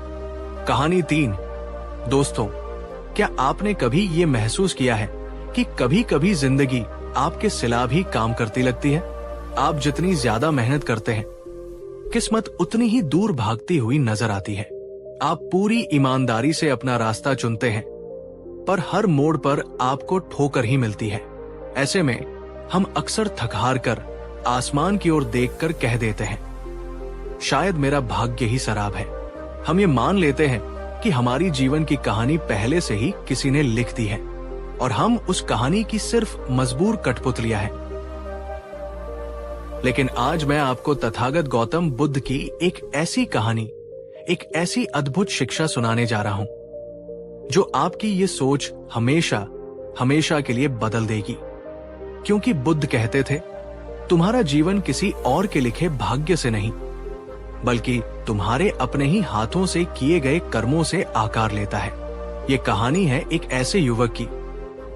कहानी 3। दोस्तों, क्या आपने कभी ये महसूस किया है कि कभी कभी जिंदगी आपके खिलाफ ही काम करती लगती है? आप जितनी ज्यादा मेहनत करते हैं, किस्मत उतनी ही दूर भागती हुई नजर आती है। आप पूरी ईमानदारी से अपना रास्ता चुनते हैं, पर हर मोड़ पर आपको ठोकर ही मिलती है। ऐसे में हम अक्सर थक हार कर आसमान की ओर देखकर कह देते हैं, शायद मेरा भाग्य ही शराब है। हम ये मान लेते हैं कि हमारी जीवन की कहानी पहले से ही किसी ने लिख दी है और हम उस कहानी की सिर्फ मजबूर कठपुतलियां हैं। लेकिन आज मैं आपको तथागत गौतम बुद्ध की एक ऐसी कहानी, एक ऐसी अद्भुत शिक्षा सुनाने जा रहा हूं जो आपकी ये सोच हमेशा हमेशा के लिए बदल देगी। क्योंकि बुद्ध कहते थे, तुम्हारा जीवन किसी और के लिखे भाग्य से नहीं, बल्कि तुम्हारे अपने ही हाथों से किए गए कर्मों से आकार लेता है। ये कहानी है एक ऐसे युवक की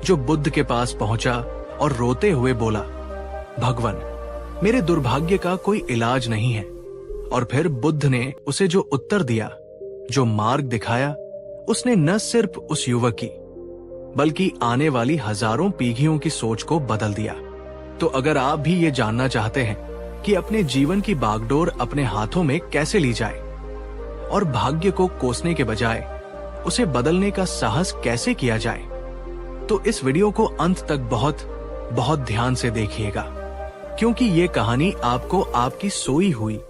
जो बुद्ध के पास पहुंचा और रोते हुए बोला, भगवान, मेरे दुर्भाग्य का कोई इलाज नहीं है। और फिर बुद्ध ने उसे जो उत्तर दिया, जो मार्ग दिखाया, उसने न सिर्फ उस युवक की बल्कि आने वाली हजारों पीढ़ियों की सोच को बदल दिया। तो अगर आप भी ये जानना चाहते हैं कि अपने जीवन की बागडोर अपने हाथों में कैसे ली जाए और भाग्य को कोसने के बजाय उसे बदलने का साहस कैसे किया जाए, तो इस वीडियो को अंत तक बहुत बहुत ध्यान से देखिएगा, क्योंकि ये कहानी आपको आपकी सोई हुई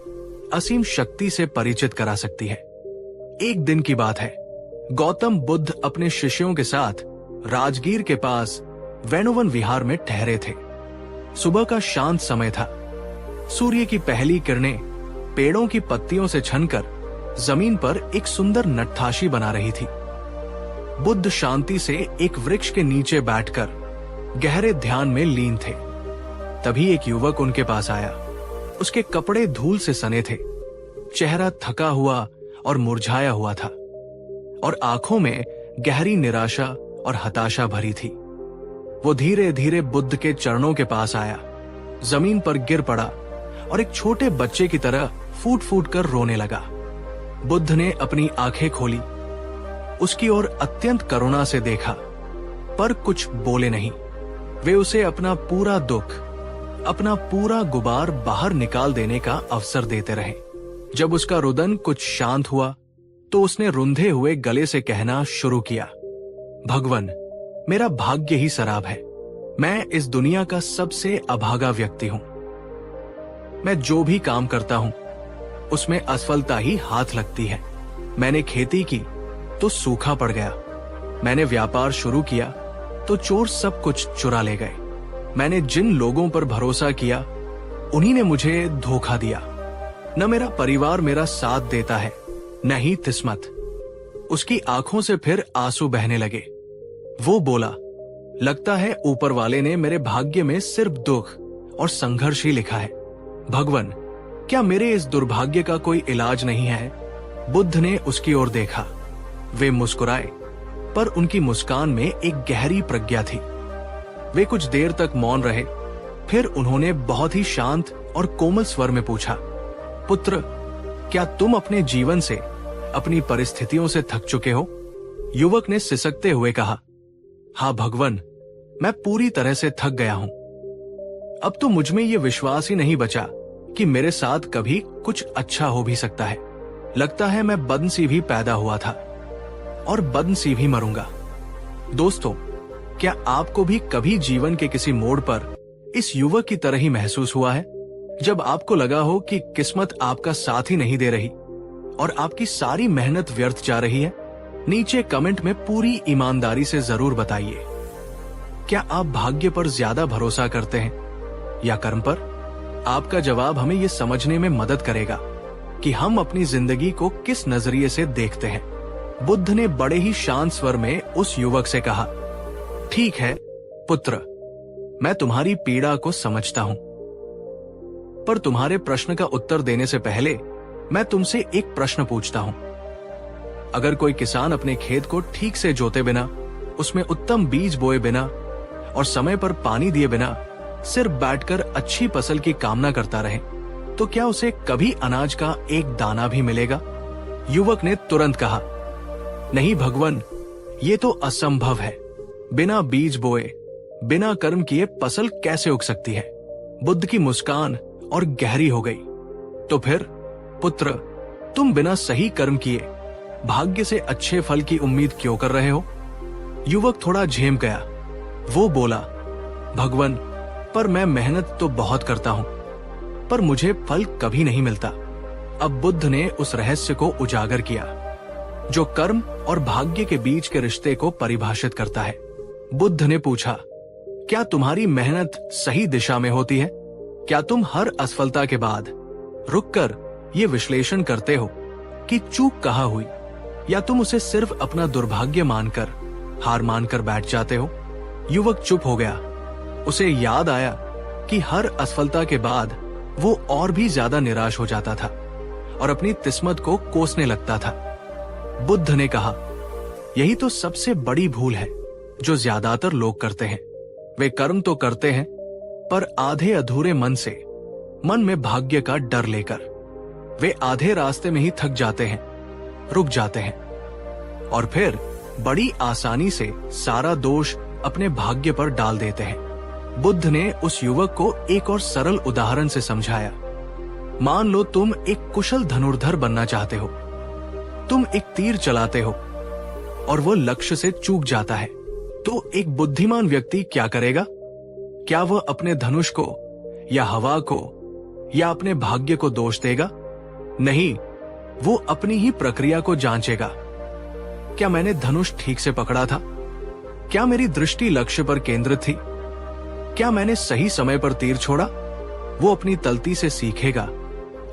असीम शक्ति से परिचित करा सकती है। एक दिन की बात है, गौतम बुद्ध अपने शिष्यों के साथ राजगीर के पास वैनोवन विहार में ठहरे थे। सुबह का शांत समय था। सूर्य की पहली किरणें पेड़ों की पत्तियों से छनकर जमीन पर एक सुंदर नट्ठाशी बना रही थी। बुद्ध शांति से एक वृक्ष के नीचे बैठकर गहरे ध्यान में लीन थे। तभी एक युवक उनके पास आया। उसके कपड़े धूल से सने थे, चेहरा थका हुआ और मुरझाया हुआ था, और आंखों में गहरी निराशा और हताशा भरी थी। वो धीरे धीरे बुद्ध के चरणों के पास आया, जमीन पर गिर पड़ा और एक छोटे बच्चे की तरह फूट फूट कर रोने लगा। बुद्ध ने अपनी आंखें खोली, उसकी ओर अत्यंत करुणा से देखा, पर कुछ बोले नहीं। वे उसे अपना पूरा दुख, अपना पूरा गुबार बाहर निकाल देने का अवसर देते रहे। जब उसका रुदन कुछ शांत हुआ तो उसने रुंधे हुए गले से कहना शुरू किया, भगवान, मेरा भाग्य ही शराब है। मैं इस दुनिया का सबसे अभागा व्यक्ति हूं। मैं जो भी काम करता हूं उसमें असफलता ही हाथ लगती है। मैंने खेती की तो सूखा पड़ गया। मैंने व्यापार शुरू किया तो चोर सब कुछ चुरा ले गए। मैंने जिन लोगों पर भरोसा किया उन्हीं ने मुझे धोखा दिया। न मेरा परिवार मेरा साथ देता है, न ही किस्मत। उसकी आंखों से फिर आंसू बहने लगे। वो बोला, लगता है ऊपर वाले ने मेरे भाग्य में सिर्फ दुख और संघर्ष ही लिखा है। भगवान, क्या मेरे इस दुर्भाग्य का कोई इलाज नहीं है? बुद्ध ने उसकी ओर देखा। वे मुस्कुराए, पर उनकी मुस्कान में एक गहरी प्रज्ञा थी। वे कुछ देर तक मौन रहे। फिर उन्होंने बहुत ही शांत और कोमल स्वर में पूछा, पुत्र, क्या तुम अपने जीवन से, अपनी परिस्थितियों से थक चुके हो? युवक ने सिसकते हुए कहा, हाँ भगवान, मैं पूरी तरह से थक गया हूं। अब तो मुझ में यह विश्वास ही नहीं बचा कि मेरे साथ कभी कुछ अच्छा हो भी सकता है। लगता है मैं बदनसीब भी पैदा हुआ था और बदनसीब भी मरूंगा। दोस्तों, क्या आपको भी कभी जीवन के किसी मोड़ पर इस युवक की तरह ही महसूस हुआ है, जब आपको लगा हो कि किस्मत आपका साथ ही नहीं दे रही और आपकी सारी मेहनत व्यर्थ जा रही है? नीचे कमेंट में पूरी ईमानदारी से जरूर बताइए, क्या आप भाग्य पर ज्यादा भरोसा करते हैं या कर्म पर? आपका जवाब हमें यह समझने में मदद करेगा कि हम अपनी जिंदगी को किस नजरिए से देखते हैं। बुद्ध ने बड़े ही शांत स्वर में उस युवक से कहा, ठीक है पुत्र, मैं तुम्हारी पीड़ा को समझता हूं, पर तुम्हारे प्रश्न का उत्तर देने से पहले मैं तुमसे एक प्रश्न पूछता हूं। अगर कोई किसान अपने खेत को ठीक से जोते बिना, उसमें उत्तम बीज बोए बिना और समय पर पानी दिए बिना सिर्फ बैठकर अच्छी फसल की कामना करता रहे, तो क्या उसे कभी अनाज का एक दाना भी मिलेगा? युवक ने तुरंत कहा, नहीं भगवान, ये तो असंभव है। बिना बीज बोए, बिना कर्म किए फसल कैसे उग सकती है? बुद्ध की मुस्कान और गहरी हो गई। तो फिर पुत्र, तुम बिना सही कर्म किए भाग्य से अच्छे फल की उम्मीद क्यों कर रहे हो? युवक थोड़ा झेम गया। वो बोला, भगवान, पर मैं मेहनत तो बहुत करता हूं, पर मुझे फल कभी नहीं मिलता। अब बुद्ध ने उस रहस्य को उजागर किया जो कर्म और भाग्य के बीच के रिश्ते को परिभाषित करता है। बुद्ध ने पूछा, क्या तुम्हारी मेहनत सही दिशा में होती है? क्या तुम हर असफलता के बाद रुककर ये विश्लेषण करते हो कि चूक कहाँ हुई, या तुम उसे सिर्फ अपना दुर्भाग्य मानकर हार मानकर बैठ जाते हो? युवक चुप हो गया। उसे याद आया कि हर असफलता के बाद वो और भी ज्यादा निराश हो जाता था और अपनी किस्मत को कोसने लगता था। बुद्ध ने कहा, यही तो सबसे बड़ी भूल है जो ज्यादातर लोग करते हैं। वे कर्म तो करते हैं, पर आधे अधूरे मन में भाग्य का डर लेकर वे आधे रास्ते में ही थक जाते हैं, रुक जाते हैं और फिर बड़ी आसानी से सारा दोष अपने भाग्य पर डाल देते हैं। बुद्ध ने उस युवक को एक और सरल उदाहरण से समझाया। मान लो तुम एक कुशल धनुर्धर बनना चाहते हो। तुम एक तीर चलाते हो और वो लक्ष्य से चूक जाता है, तो एक बुद्धिमान व्यक्ति क्या करेगा? क्या वह अपने धनुष को या हवा को या अपने भाग्य को दोष देगा? नहीं, वो अपनी ही प्रक्रिया को जांचेगा। क्या मैंने धनुष ठीक से पकड़ा था? क्या मेरी दृष्टि लक्ष्य पर केंद्रित थी? क्या मैंने सही समय पर तीर छोड़ा? वो अपनी तलती से सीखेगा,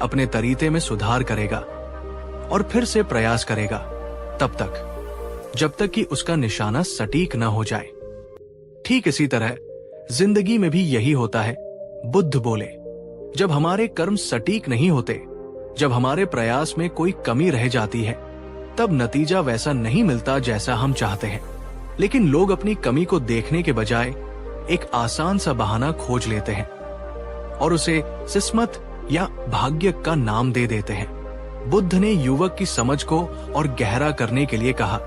अपने तरीके में सुधार करेगा और फिर से प्रयास करेगा, तब तक जब तक कि उसका निशाना सटीक न हो जाए। ठीक इसी तरह जिंदगी में भी यही होता है। बुद्ध बोले, जब हमारे कर्म सटीक नहीं होते, जब हमारे प्रयास में कोई कमी रह जाती है, तब नतीजा वैसा नहीं मिलता जैसा हम चाहते हैं। लेकिन लोग अपनी कमी को देखने के बजाय एक आसान सा बहाना खोज लेते हैं और उसे किस्मत या भाग्य का नाम दे देते हैं। बुद्ध ने युवक की समझ को और गहरा करने के लिए कहा,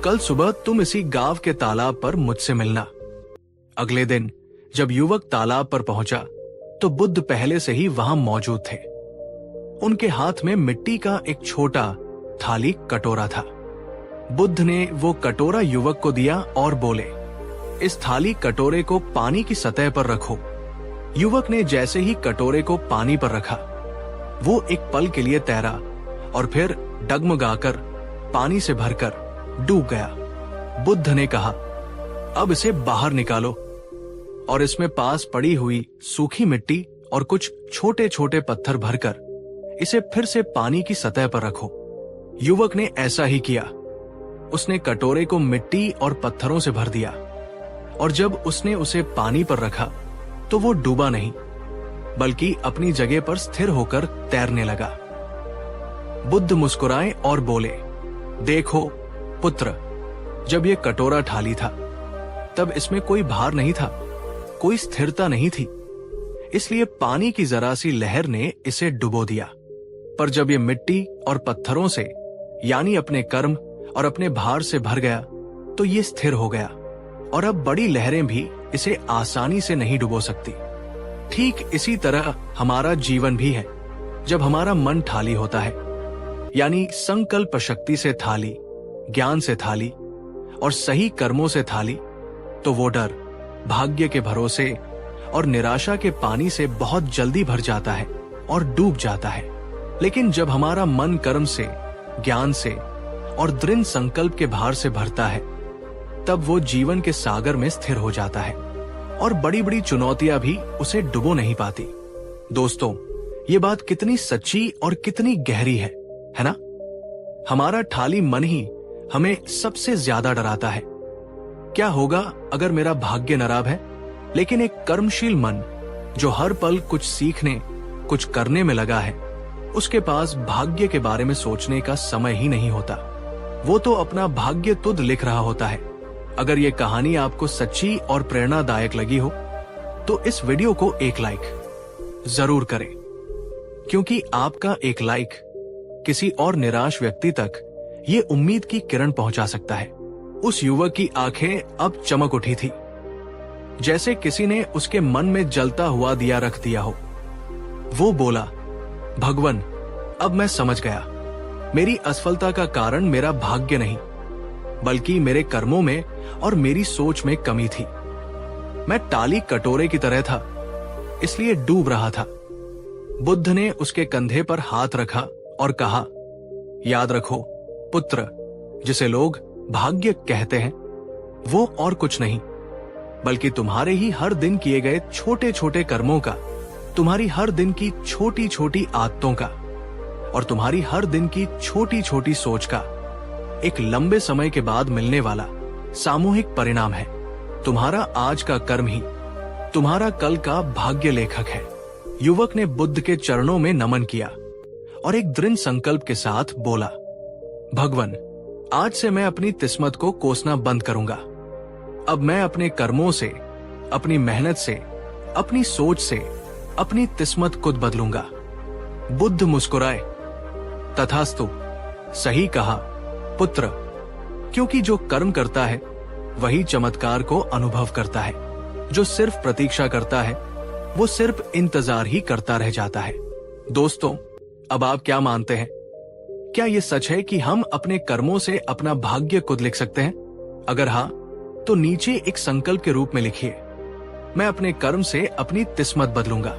कल सुबह तुम इसी गांव के तालाब पर मुझसे मिलना। अगले दिन जब युवक तालाब पर पहुंचा तो बुद्ध पहले से ही वहां मौजूद थे। उनके हाथ में मिट्टी का एक छोटा थाली कटोरा था। बुद्ध ने वो कटोरा युवक को दिया और बोले, इस थाली कटोरे को पानी की सतह पर रखो। युवक ने जैसे ही कटोरे को पानी पर रखा, वो एक पल के लिए तैरा और फिर डगमगाकर पानी से भरकर डूब गया। बुद्ध ने कहा, अब इसे बाहर निकालो और इसमें पास पड़ी हुई सूखी मिट्टी और कुछ छोटे छोटे पत्थर भरकर इसे फिर से पानी की सतह पर रखो। युवक ने ऐसा ही किया। उसने कटोरे को मिट्टी और पत्थरों से भर दिया और जब उसने उसे पानी पर रखा तो वो डूबा नहीं, बल्कि अपनी जगह पर स्थिर होकर तैरने लगा। बुद्ध मुस्कुराए और बोले, देखो पुत्र, जब ये कटोरा खाली था तब इसमें कोई भार नहीं था, कोई स्थिरता नहीं थी, इसलिए पानी की जरा सी लहर ने इसे डुबो दिया। पर जब ये मिट्टी और पत्थरों से यानी अपने कर्म और अपने भार से भर गया तो ये स्थिर हो गया और अब बड़ी लहरें भी इसे आसानी से नहीं डुबो सकती। ठीक इसी तरह हमारा जीवन भी है। जब हमारा मन थाली होता है, यानी संकल्प शक्ति से थाली, ज्ञान से थाली और सही कर्मों से थाली, तो वो डर, भाग्य के भरोसे और निराशा के पानी से बहुत जल्दी भर जाता है और डूब जाता है। लेकिन जब हमारा मन कर्म से, ज्ञान से और दृढ़ संकल्प के भार से भरता है, तब वो जीवन के सागर में स्थिर हो जाता है और बड़ी बड़ी चुनौतियां भी उसे डुबो नहीं पाती। दोस्तों, ये बात कितनी सच्ची और कितनी गहरी है ना? हमारा थाली मन ही हमें सबसे ज्यादा डराता है। क्या होगा अगर मेरा भाग्य नराब है, लेकिन एक कर्मशील मन जो हर पल कुछ सीखने, कुछ करने में लगा है, उसके पास भाग्य के बारे में सोचने का समय ही नहीं होता। वो तो अपना भाग्य तुद लिख रहा होता है। अगर ये कहानी आपको सच्ची और प्रेरणादायक लगी हो तो इस वीडियो को एक लाइक जरूर करें, क्योंकि आपका एक लाइक किसी और निराश व्यक्ति तक ये उम्मीद की किरण पहुंचा सकता है। उस युवक की आंखें अब चमक उठी थी, जैसे किसी ने उसके मन में जलता हुआ दिया रख दिया हो। वो बोला, भगवान, अब मैं समझ गया, मेरी असफलता का कारण मेरा भाग्य नहीं, बल्कि मेरे कर्मों में और मेरी सोच में कमी थी। मैं टाली कटोरे की तरह था, इसलिए डूब रहा था। बुद्ध ने उसके कंधे पर हाथ रखा और कहा, याद रखो पुत्र, जिसे लोग भाग्य कहते हैं वो और कुछ नहीं, बल्कि तुम्हारे ही हर दिन किए गए छोटे छोटे कर्मों का, तुम्हारी हर दिन की छोटी छोटी आदतों का, और तुम्हारी हर दिन की छोटी छोटी सोच का एक लंबे समय के बाद मिलने वाला सामूहिक परिणाम है। तुम्हारा आज का कर्म ही तुम्हारा कल का भाग्य लेखक है। युवक ने बुद्ध के चरणों में नमन किया और एक दृढ़ संकल्प के साथ बोला, भगवान, आज से मैं अपनी किस्मत को कोसना बंद करूंगा। अब मैं अपने कर्मों से, अपनी मेहनत से, अपनी सोच से अपनी किस्मत खुद बदलूंगा। बुद्ध मुस्कुराए, तथास्तु, सही कहा पुत्र, क्योंकि जो कर्म करता है वही चमत्कार को अनुभव करता है। जो सिर्फ प्रतीक्षा करता है वो सिर्फ इंतजार ही करता रह जाता है। दोस्तों, अब आप क्या मानते हैं? क्या ये सच है कि हम अपने कर्मों से अपना भाग्य खुद लिख सकते हैं? अगर हाँ, तो नीचे एक संकल्प के रूप में लिखिए, मैं अपने कर्म से अपनी किस्मत बदलूंगा।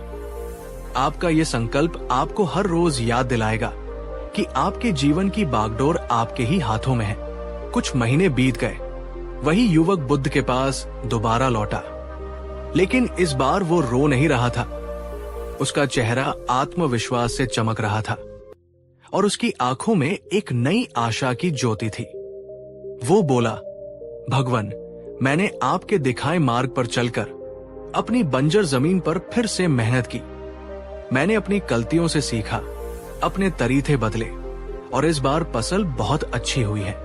आपका ये संकल्प आपको हर रोज याद दिलाएगा कि आपके जीवन की बागडोर आपके ही हाथों में है। कुछ महीने बीत गए। वही युवक बुद्ध के पास दोबारा लौटा, लेकिन इस बार वो रो नहीं रहा था। उसका चेहरा आत्मविश्वास से चमक रहा था और उसकी आंखों में एक नई आशा की ज्योति थी। वो बोला, भगवान, मैंने आपके दिखाए मार्ग पर चलकर अपनी बंजर जमीन पर फिर से मेहनत की। मैंने अपनी गलतियों से सीखा, अपने तरीके बदले और इस बार फसल बहुत अच्छी हुई है।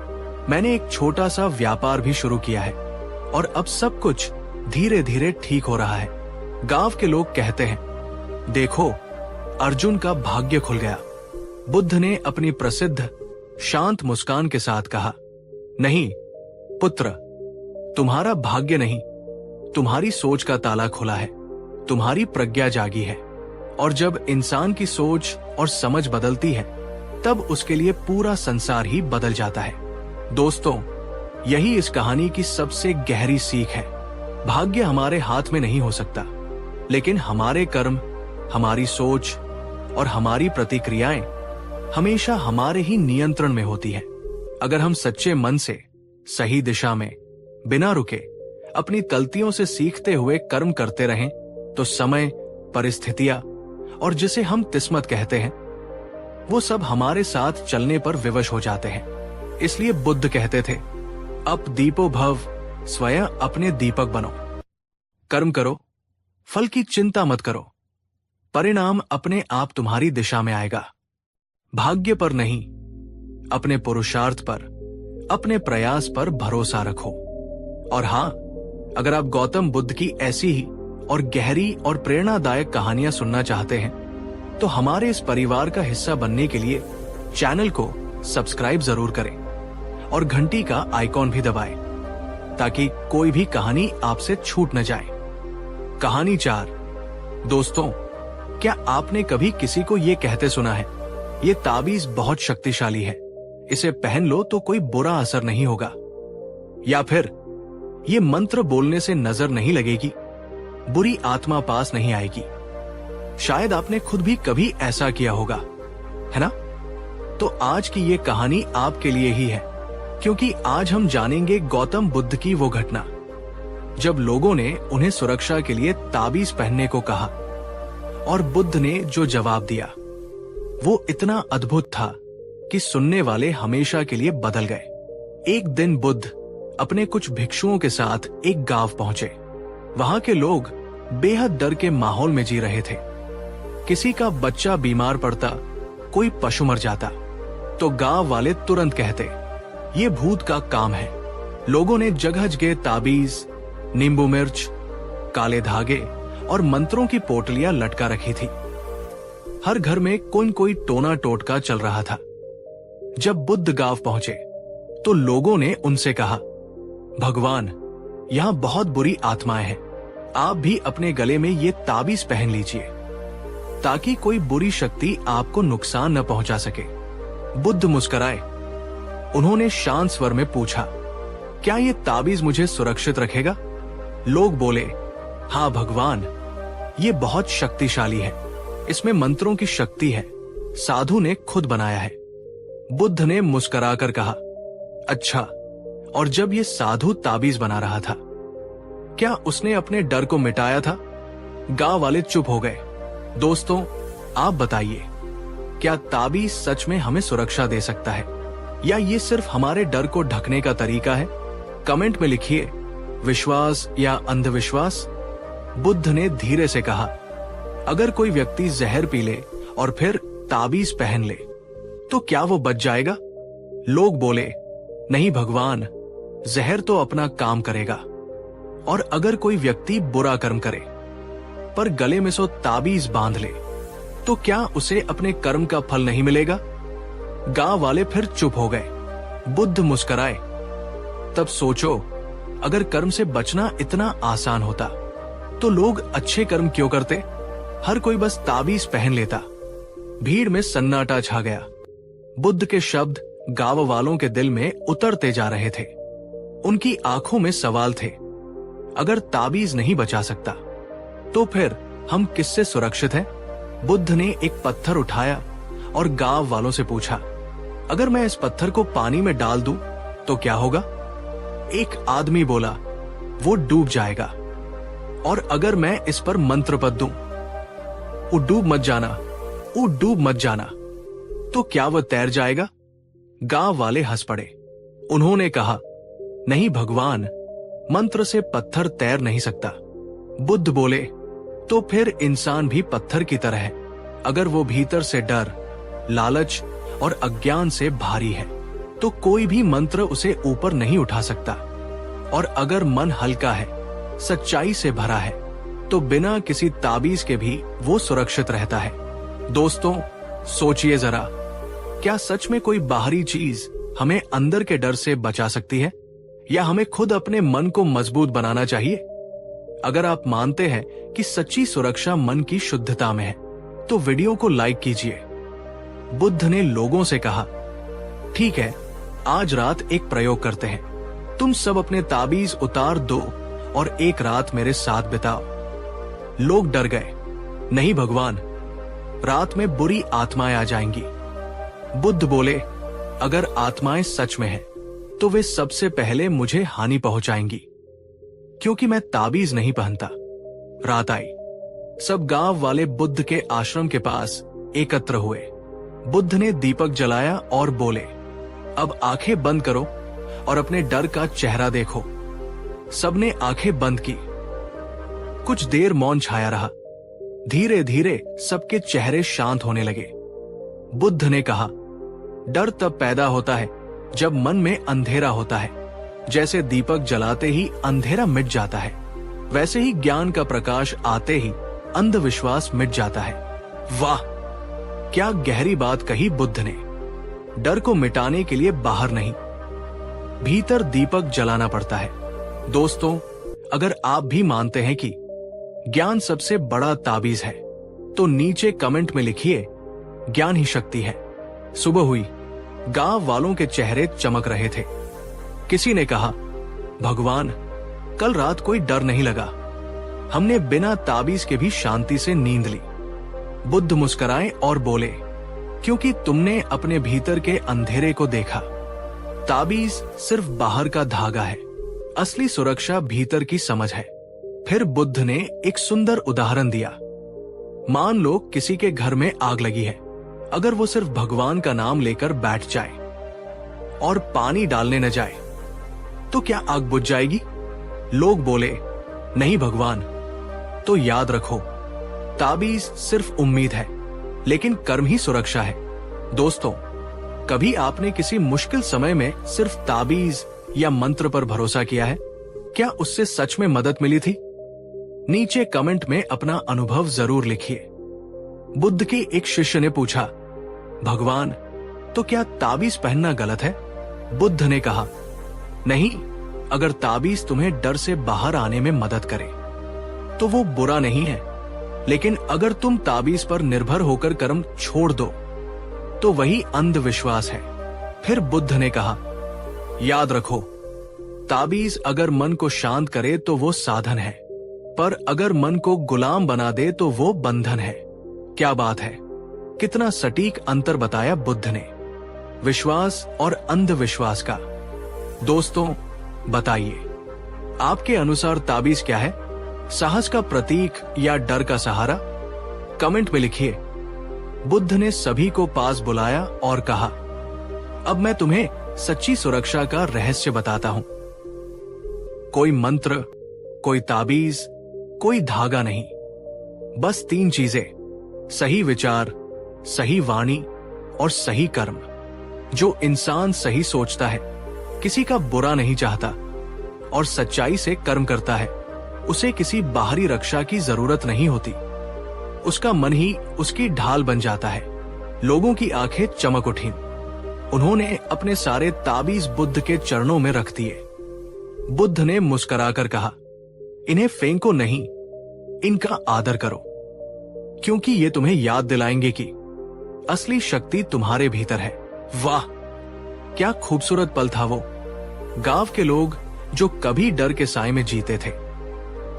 मैंने एक छोटा सा व्यापार भी शुरू किया है और अब सब कुछ धीरे धीरे ठीक हो रहा है। गांव के लोग कहते हैं, देखो, अर्जुन का भाग्य खुल गया। बुद्ध ने अपनी प्रसिद्ध शांत मुस्कान के साथ कहा, नहीं पुत्र, तुम्हारा भाग्य नहीं, तुम्हारी सोच का ताला खुला है। तुम्हारी प्रज्ञा जागी है और जब इंसान की सोच और समझ बदलती है तब उसके लिए पूरा संसार ही बदल जाता है। दोस्तों, यही इस कहानी की सबसे गहरी सीख है। भाग्य हमारे हाथ में नहीं हो सकता, लेकिन हमारे कर्म, हमारी सोच और हमारी प्रतिक्रियाएं हमेशा हमारे ही नियंत्रण में होती है। अगर हम सच्चे मन से सही दिशा में बिना रुके अपनी गलतियों से सीखते हुए कर्म करते रहें तो समय, परिस्थितियां और जिसे हम किस्मत कहते हैं वो सब हमारे साथ चलने पर विवश हो जाते हैं। इसलिए बुद्ध कहते थे, अप दीपो भव, स्वयं अपने दीपक बनो। कर्म करो, फल की चिंता मत करो, परिणाम अपने आप तुम्हारी दिशा में आएगा। भाग्य पर नहीं, अपने पुरुषार्थ पर, अपने प्रयास पर भरोसा रखो। और हां, अगर आप गौतम बुद्ध की ऐसी ही और गहरी और प्रेरणादायक कहानियां सुनना चाहते हैं तो हमारे इस परिवार का हिस्सा बनने के लिए चैनल को सब्सक्राइब जरूर करें और घंटी का आइकॉन भी दबाएं ताकि कोई भी कहानी आपसे छूट न जाए। कहानी 4। दोस्तों, क्या आपने कभी किसी को ये कहते सुना है, ये ताबीज बहुत शक्तिशाली है, इसे पहन लो तो कोई बुरा असर नहीं होगा? या फिर ये मंत्र बोलने से नजर नहीं लगेगी, बुरी आत्मा पास नहीं आएगी? शायद आपने खुद भी कभी ऐसा किया होगा, है ना? तो आज की ये कहानी आपके लिए ही है, क्योंकि आज हम जानेंगे गौतम बुद्ध की वो घटना जब लोगों ने उन्हें सुरक्षा के लिए ताबीज पहनने को कहा और बुद्ध ने जो जवाब दिया वो इतना अद्भुत था कि सुनने वाले हमेशा के लिए बदल गए। एक दिन बुद्ध अपने कुछ भिक्षुओं के साथ एक गांव पहुंचे। वहां के लोग बेहद डर के माहौल में जी रहे थे। किसी का बच्चा बीमार पड़ता, कोई पशु मर जाता तो गांव वाले तुरंत कहते, ये भूत का काम है। लोगों ने जगह जगह ताबीज, नींबू मिर्च, काले धागे और मंत्रों की पोटलियां लटका रखी थी। हर घर में कोई कोई टोना टोटका चल रहा था। जब बुद्ध गांव पहुंचे तो लोगों ने उनसे कहा, भगवान, यहाँ बहुत बुरी आत्माएं हैं, आप भी अपने गले में ये ताबीज पहन लीजिए ताकि कोई बुरी शक्ति आपको नुकसान न पहुंचा सके। बुद्ध मुस्कुराए। उन्होंने शांत स्वर में पूछा, क्या ये ताबीज मुझे सुरक्षित रखेगा? लोग बोले, हाँ भगवान, ये बहुत शक्तिशाली है, इसमें मंत्रों की शक्ति है, साधु ने खुद बनाया है। बुद्ध ने मुस्कुराकर कहा, अच्छा, और जब ये साधु ताबीज बना रहा था क्या उसने अपने डर को मिटाया था? गांव वाले चुप हो गए। दोस्तों, आप बताइए, क्या ताबीज सच में हमें सुरक्षा दे सकता है, या ये सिर्फ हमारे डर को ढकने का तरीका है? कमेंट में लिखिए, विश्वास या अंधविश्वास। बुद्ध ने धीरे से कहा, अगर कोई व्यक्ति जहर पी ले और फिर ताबीज पहन ले तो क्या वो बच जाएगा? लोग बोले, नहीं भगवान, जहर तो अपना काम करेगा। और अगर कोई व्यक्ति बुरा कर्म करे पर गले में सो ताबीज बांध ले तो क्या उसे अपने कर्म का फल नहीं मिलेगा? गांव वाले फिर चुप हो गए। बुद्ध मुस्कुराए, तब सोचो, अगर कर्म से बचना इतना आसान होता तो लोग अच्छे कर्म क्यों करते? हर कोई बस ताबीज पहन लेता। भीड़ में सन्नाटा छा गया। बुद्ध के शब्द गांव वालों के दिल में उतरते जा रहे थे। उनकी आंखों में सवाल थे, अगर ताबीज नहीं बचा सकता तो फिर हम किससे सुरक्षित हैं? बुद्ध ने एक पत्थर उठाया और गांव वालों से पूछा, अगर मैं इस पत्थर को पानी में डाल दूं तो क्या होगा? एक आदमी बोला, वो डूब जाएगा। और अगर मैं इस पर मंत्र पढ़ दूं, ओ डूब मत जाना, ओ डूब मत जाना, तो क्या वह तैर जाएगा? गांव वाले हंस पड़े। उन्होंने कहा, नहीं भगवान, मंत्र से पत्थर तैर नहीं सकता। बुद्ध बोले, तो फिर इंसान भी पत्थर की तरह है। अगर वो भीतर से डर, लालच और अज्ञान से भारी है तो कोई भी मंत्र उसे ऊपर नहीं उठा सकता। और अगर मन हल्का है, सच्चाई से भरा है, तो बिना किसी ताबीज के भी वो सुरक्षित रहता है। दोस्तों, सोचिए जरा, क्या सच में कोई बाहरी चीज हमें अंदर के डर से बचा सकती है, या हमें खुद अपने मन को मजबूत बनाना चाहिए? अगर आप मानते हैं कि सच्ची सुरक्षा मन की शुद्धता में है तो वीडियो को लाइक कीजिए। बुद्ध ने लोगों से कहा, ठीक है, आज रात एक प्रयोग करते हैं। तुम सब अपने ताबीज उतार दो और एक रात मेरे साथ बिताओ। लोग डर गए, नहीं भगवान, रात में बुरी आत्माएं आ जाएंगी। बुद्ध बोले, अगर आत्माएं सच में हैं तो वे सबसे पहले मुझे हानि पहुंचाएंगी, क्योंकि मैं ताबीज नहीं पहनता। रात आई। सब गांव वाले बुद्ध के आश्रम के पास एकत्र हुए। बुद्ध ने दीपक जलाया और बोले, अब आंखें बंद करो और अपने डर का चेहरा देखो। सबने आंखें बंद की। कुछ देर मौन छाया रहा। धीरे धीरे सबके चेहरे शांत होने लगे। बुद्ध ने कहा, डर तब पैदा होता है जब मन में अंधेरा होता है। जैसे दीपक जलाते ही अंधेरा मिट जाता है, वैसे ही ज्ञान का प्रकाश आते ही अंधविश्वास मिट जाता है। वाह, क्या गहरी बात कही बुद्ध ने। डर को मिटाने के लिए बाहर नहीं, भीतर दीपक जलाना पड़ता है। दोस्तों, अगर आप भी मानते हैं कि ज्ञान सबसे बड़ा ताबीज है तो नीचे कमेंट में लिखिए, ज्ञान ही शक्ति है। सुबह हुई। गांव वालों के चेहरे चमक रहे थे। किसी ने कहा, भगवान, कल रात कोई डर नहीं लगा। हमने बिना ताबीज के भी शांति से नींद ली। बुद्ध मुस्कुराए और बोले, क्योंकि तुमने अपने भीतर के अंधेरे को देखा। ताबीज सिर्फ बाहर का धागा है, असली सुरक्षा भीतर की समझ है। फिर बुद्ध ने एक सुंदर उदाहरण दिया। मान लो किसी के घर में आग लगी है। अगर वो सिर्फ भगवान का नाम लेकर बैठ जाए और पानी डालने न जाए तो क्या आग बुझ जाएगी? लोग बोले, नहीं भगवान। तो याद रखो, ताबीज सिर्फ उम्मीद है, लेकिन कर्म ही सुरक्षा है। दोस्तों, कभी आपने किसी मुश्किल समय में सिर्फ ताबीज या मंत्र पर भरोसा किया है? क्या उससे सच में मदद मिली थी? नीचे कमेंट में अपना अनुभव जरूर लिखिए। बुद्ध के एक शिष्य ने पूछा, भगवान, तो क्या ताबीज पहनना गलत है? बुद्ध ने कहा, नहीं, अगर ताबीज तुम्हें डर से बाहर आने में मदद करे तो वो बुरा नहीं है। लेकिन अगर तुम ताबीज पर निर्भर होकर कर्म छोड़ दो तो वही अंधविश्वास है। फिर बुद्ध ने कहा, याद रखो, ताबीज अगर मन को शांत करे तो वो साधन है, पर अगर मन को गुलाम बना दे तो वो बंधन है। क्या बात है, कितना सटीक अंतर बताया बुद्ध ने, विश्वास और अंधविश्वास का। दोस्तों, बताइए, आपके अनुसार ताबीज क्या है? साहस का प्रतीक या डर का सहारा? कमेंट में लिखिए। बुद्ध ने सभी को पास बुलाया और कहा, अब मैं तुम्हें सच्ची सुरक्षा का रहस्य बताता हूं। कोई मंत्र, कोई ताबीज, कोई धागा नहीं, बस 3 चीजें, सही विचार, सही वाणी और सही कर्म। जो इंसान सही सोचता है, किसी का बुरा नहीं चाहता और सच्चाई से कर्म करता है, उसे किसी बाहरी रक्षा की जरूरत नहीं होती। उसका मन ही उसकी ढाल बन जाता है। लोगों की आंखें चमक उठीं। उन्होंने अपने सारे ताबीज बुद्ध के चरणों में रख दिए। बुद्ध ने मुस्कुराकर कहा, इन्हें फेंको नहीं, इनका आदर करो, क्योंकि ये तुम्हें याद दिलाएंगे कि असली शक्ति तुम्हारे भीतर है। वाह, क्या खूबसूरत पल था वो। गांव के लोग जो कभी डर के साए में जीते थे,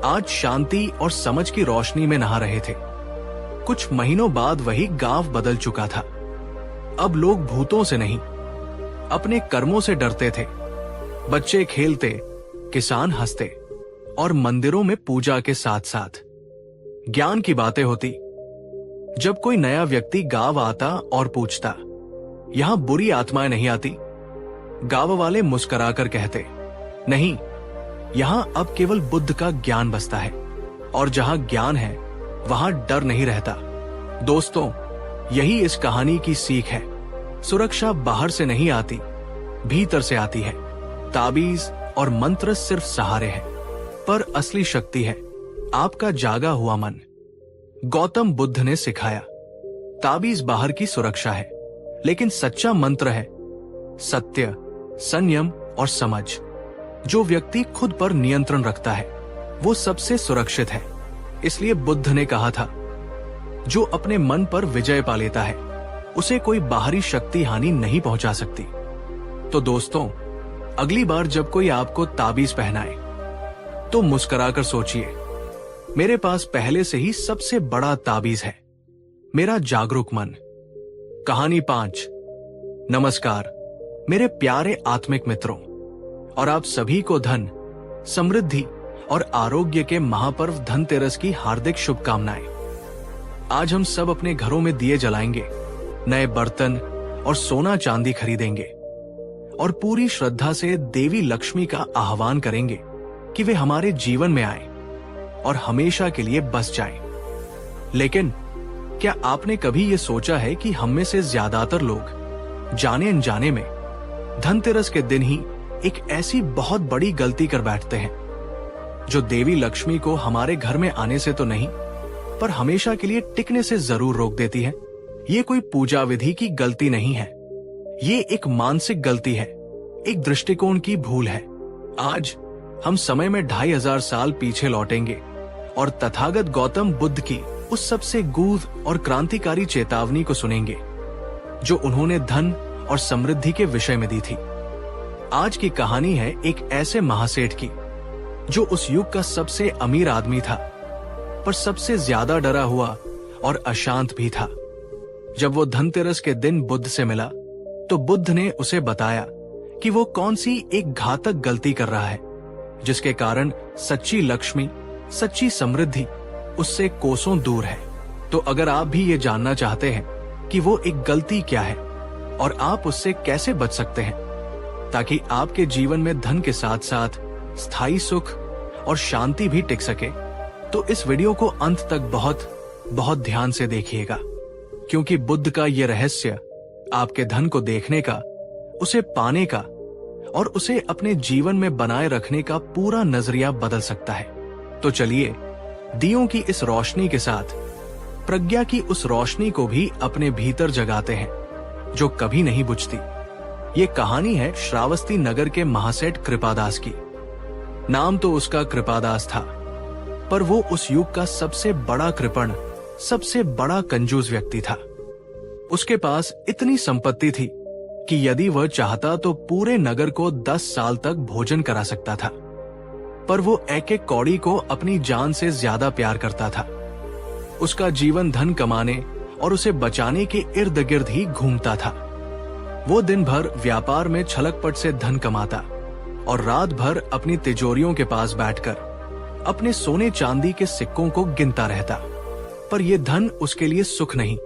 आज शांति और समझ की रोशनी में नहा रहे थे। कुछ महीनों बाद वही गांव बदल चुका था। अब लोग भूतों से नहीं, अपने कर्मों से डरते थे। बच्चे खेलते, किसान हंसते और मंदिरों में पूजा के साथ साथ ज्ञान की बातें होती। जब कोई नया व्यक्ति गांव आता और पूछता, यहां बुरी आत्माएं नहीं आती, गांव वाले मुस्कुराकर कहते, नहीं, यहां अब केवल बुद्ध का ज्ञान बसता है, और जहां ज्ञान है वहां डर नहीं रहता। दोस्तों, यही इस कहानी की सीख है। सुरक्षा बाहर से नहीं आती, भीतर से आती है। ताबीज और मंत्र सिर्फ सहारे हैं, पर असली शक्ति है आपका जागा हुआ मन। गौतम बुद्ध ने सिखाया, ताबीज बाहर की सुरक्षा है, लेकिन सच्चा मंत्र है सत्य, संयम और समझ। जो व्यक्ति खुद पर नियंत्रण रखता है, वो सबसे सुरक्षित है। इसलिए बुद्ध ने कहा था, जो अपने मन पर विजय पा लेता है, उसे कोई बाहरी शक्ति हानि नहीं पहुंचा सकती। तो दोस्तों, अगली बार जब कोई आपको ताबीज पहनाए, तो मुस्कुराकर सोचिए, मेरे पास पहले से ही सबसे बड़ा ताबीज है, मेरा जागरूक मन। कहानी 5। नमस्कार मेरे प्यारे आत्मिक मित्रों, और आप सभी को धन, समृद्धि और आरोग्य के महापर्व धनतेरस की हार्दिक शुभकामनाएं। आज हम सब अपने घरों में दिए जलाएंगे, नए बर्तन और सोना चांदी खरीदेंगे और पूरी श्रद्धा से देवी लक्ष्मी का आह्वान करेंगे कि वे हमारे जीवन में आए और हमेशा के लिए बस जाएं। लेकिन क्या आपने कभी ये सोचा है कि हम में से ज्यादातर लोग जाने अनजाने में धनतेरस के दिन ही एक ऐसी बहुत बड़ी गलती कर बैठते हैं, जो देवी लक्ष्मी को हमारे घर में आने से तो नहीं, पर हमेशा के लिए टिकने से जरूर रोक देती है। ये कोई पूजा विधि की गलती नहीं है, ये एक मानसिक गलती है, एक दृष्टिकोण की भूल है। आज हम समय में 2500 साल पीछे लौटेंगे और तथागत गौतम बुद्ध की उस सबसे गूढ़ और क्रांतिकारी चेतावनी को सुनेंगे, जो उन्होंने धन और समृद्धि के विषय में दी थी। आज की कहानी है एक ऐसे महासेठ की, जो उस युग का सबसे अमीर आदमी था, पर सबसे ज्यादा डरा हुआ और अशांत भी था। जब वो धनतेरस के दिन बुद्ध से मिला, तो बुद्ध ने उसे बताया कि वो कौन सी एक घातक गलती कर रहा है, जिसके कारण सच्ची लक्ष्मी, सच्ची समृद्धि उससे कोसों दूर है। तो अगर आप भी ये जानना चाहते हैं कि वो एक गलती क्या है और आप उससे कैसे बच सकते हैं, ताकि आपके जीवन में धन के साथ साथ स्थायी सुख और शांति भी टिक सके, तो इस वीडियो को अंत तक बहुत बहुत ध्यान से देखिएगा, क्योंकि बुद्ध का ये रहस्य आपके धन को देखने का, उसे पाने का और उसे अपने जीवन में बनाए रखने का पूरा नजरिया बदल सकता है। तो चलिए, दियों की इस रोशनी के साथ प्रज्ञा की उस रोशनी को भी अपने भीतर जगाते हैं, जो कभी नहीं बुझती। ये कहानी है श्रावस्ती नगर के महासेठ कृपादास की। नाम तो उसका कृपादास था, पर वो उस युग का सबसे बड़ा कृपण, सबसे बड़ा कंजूस व्यक्ति था। उसके पास इतनी संपत्ति थी कि यदि वह चाहता तो पूरे नगर को 10 साल तक भोजन करा सकता था, पर वो एक एक कौड़ी को अपनी जान से ज्यादा प्यार करता था। उसका जीवन धन कमाने और उसे बचाने के इर्द गिर्द ही घूमता था। वो दिन भर व्यापार में छलकपट से धन कमाता और रात भर अपनी तिजोरियों के पास बैठकर अपने सोने चांदी के सिक्कों को गिनता रहता। पर यह धन उसके लिए सुख नहीं,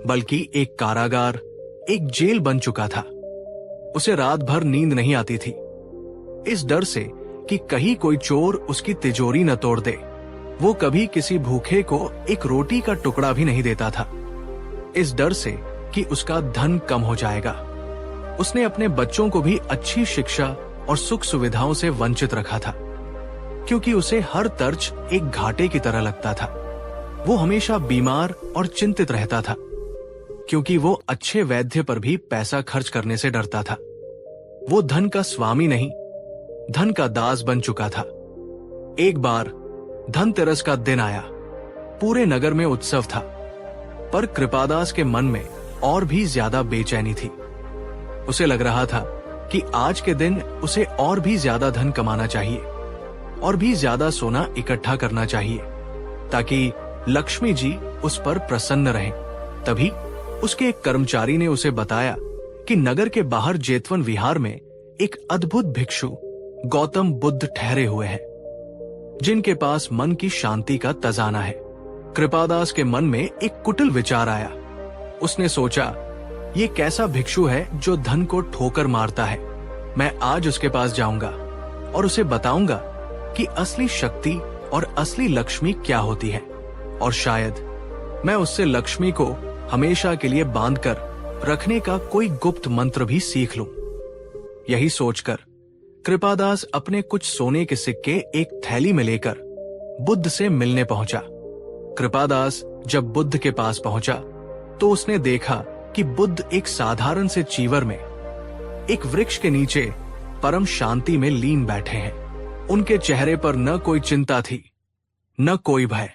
बल्कि एक कारागार, एक जेल बन चुका था। उसे रात भर नींद नहीं आती थी, इस डर से कि कहीं कोई चोर उसकी तिजोरी न तोड़ दे। वो कभी किसी भूखे को एक रोटी का टुकड़ा भी नहीं देता था, इस डर से कि उसका धन कम हो जाएगा। उसने अपने बच्चों को भी अच्छी शिक्षा और सुख सुविधाओं से वंचित रखा था, क्योंकि उसे हर तर्ज एक घाटे की तरह लगता था। वो हमेशा बीमार और चिंतित रहता था, क्योंकि वो अच्छे वैद्य पर भी पैसा खर्च करने से डरता था। वो धन का स्वामी नहीं, धन का दास बन चुका था। एक बार धनतेरस का दिन आया। पूरे नगर में उत्सव था, पर कृपादास के मन में और भी ज्यादा बेचैनी थी। उसे लग रहा था कि आज के दिन उसे और भी ज्यादा धन कमाना चाहिए और भी ज्यादा सोना इकट्ठा करना चाहिए, ताकि लक्ष्मी जी उस पर प्रसन्न रहें। तभी उसके एक कर्मचारी ने उसे बताया कि नगर के बाहर जेतवन विहार में एक अद्भुत भिक्षु गौतम बुद्ध ठहरे हुए हैं, जिनके पास मन की शांति का तजाना है। कृपादास के मन में एक कुटिल विचार आया। उसने सोचा, ये कैसा भिक्षु है जो धन को ठोकर मारता है। मैं आज उसके पास जाऊंगा और उसे बताऊंगा कि असली शक्ति और असली लक्ष्मी क्या होती है, और शायद मैं उससे लक्ष्मी को हमेशा के लिए बांधकर रखने का कोई गुप्त मंत्र भी सीख लूं। यही सोचकर कृपादास अपने कुछ सोने के सिक्के एक थैली में लेकर बुद्ध से मिलने पहुंचा। कृपादास जब बुद्ध के पास पहुंचा तो उसने देखा कि बुद्ध एक साधारण से चीवर में एक वृक्ष के नीचे परम शांति में लीन बैठे हैं। उनके चेहरे पर न कोई चिंता थी, न कोई भय।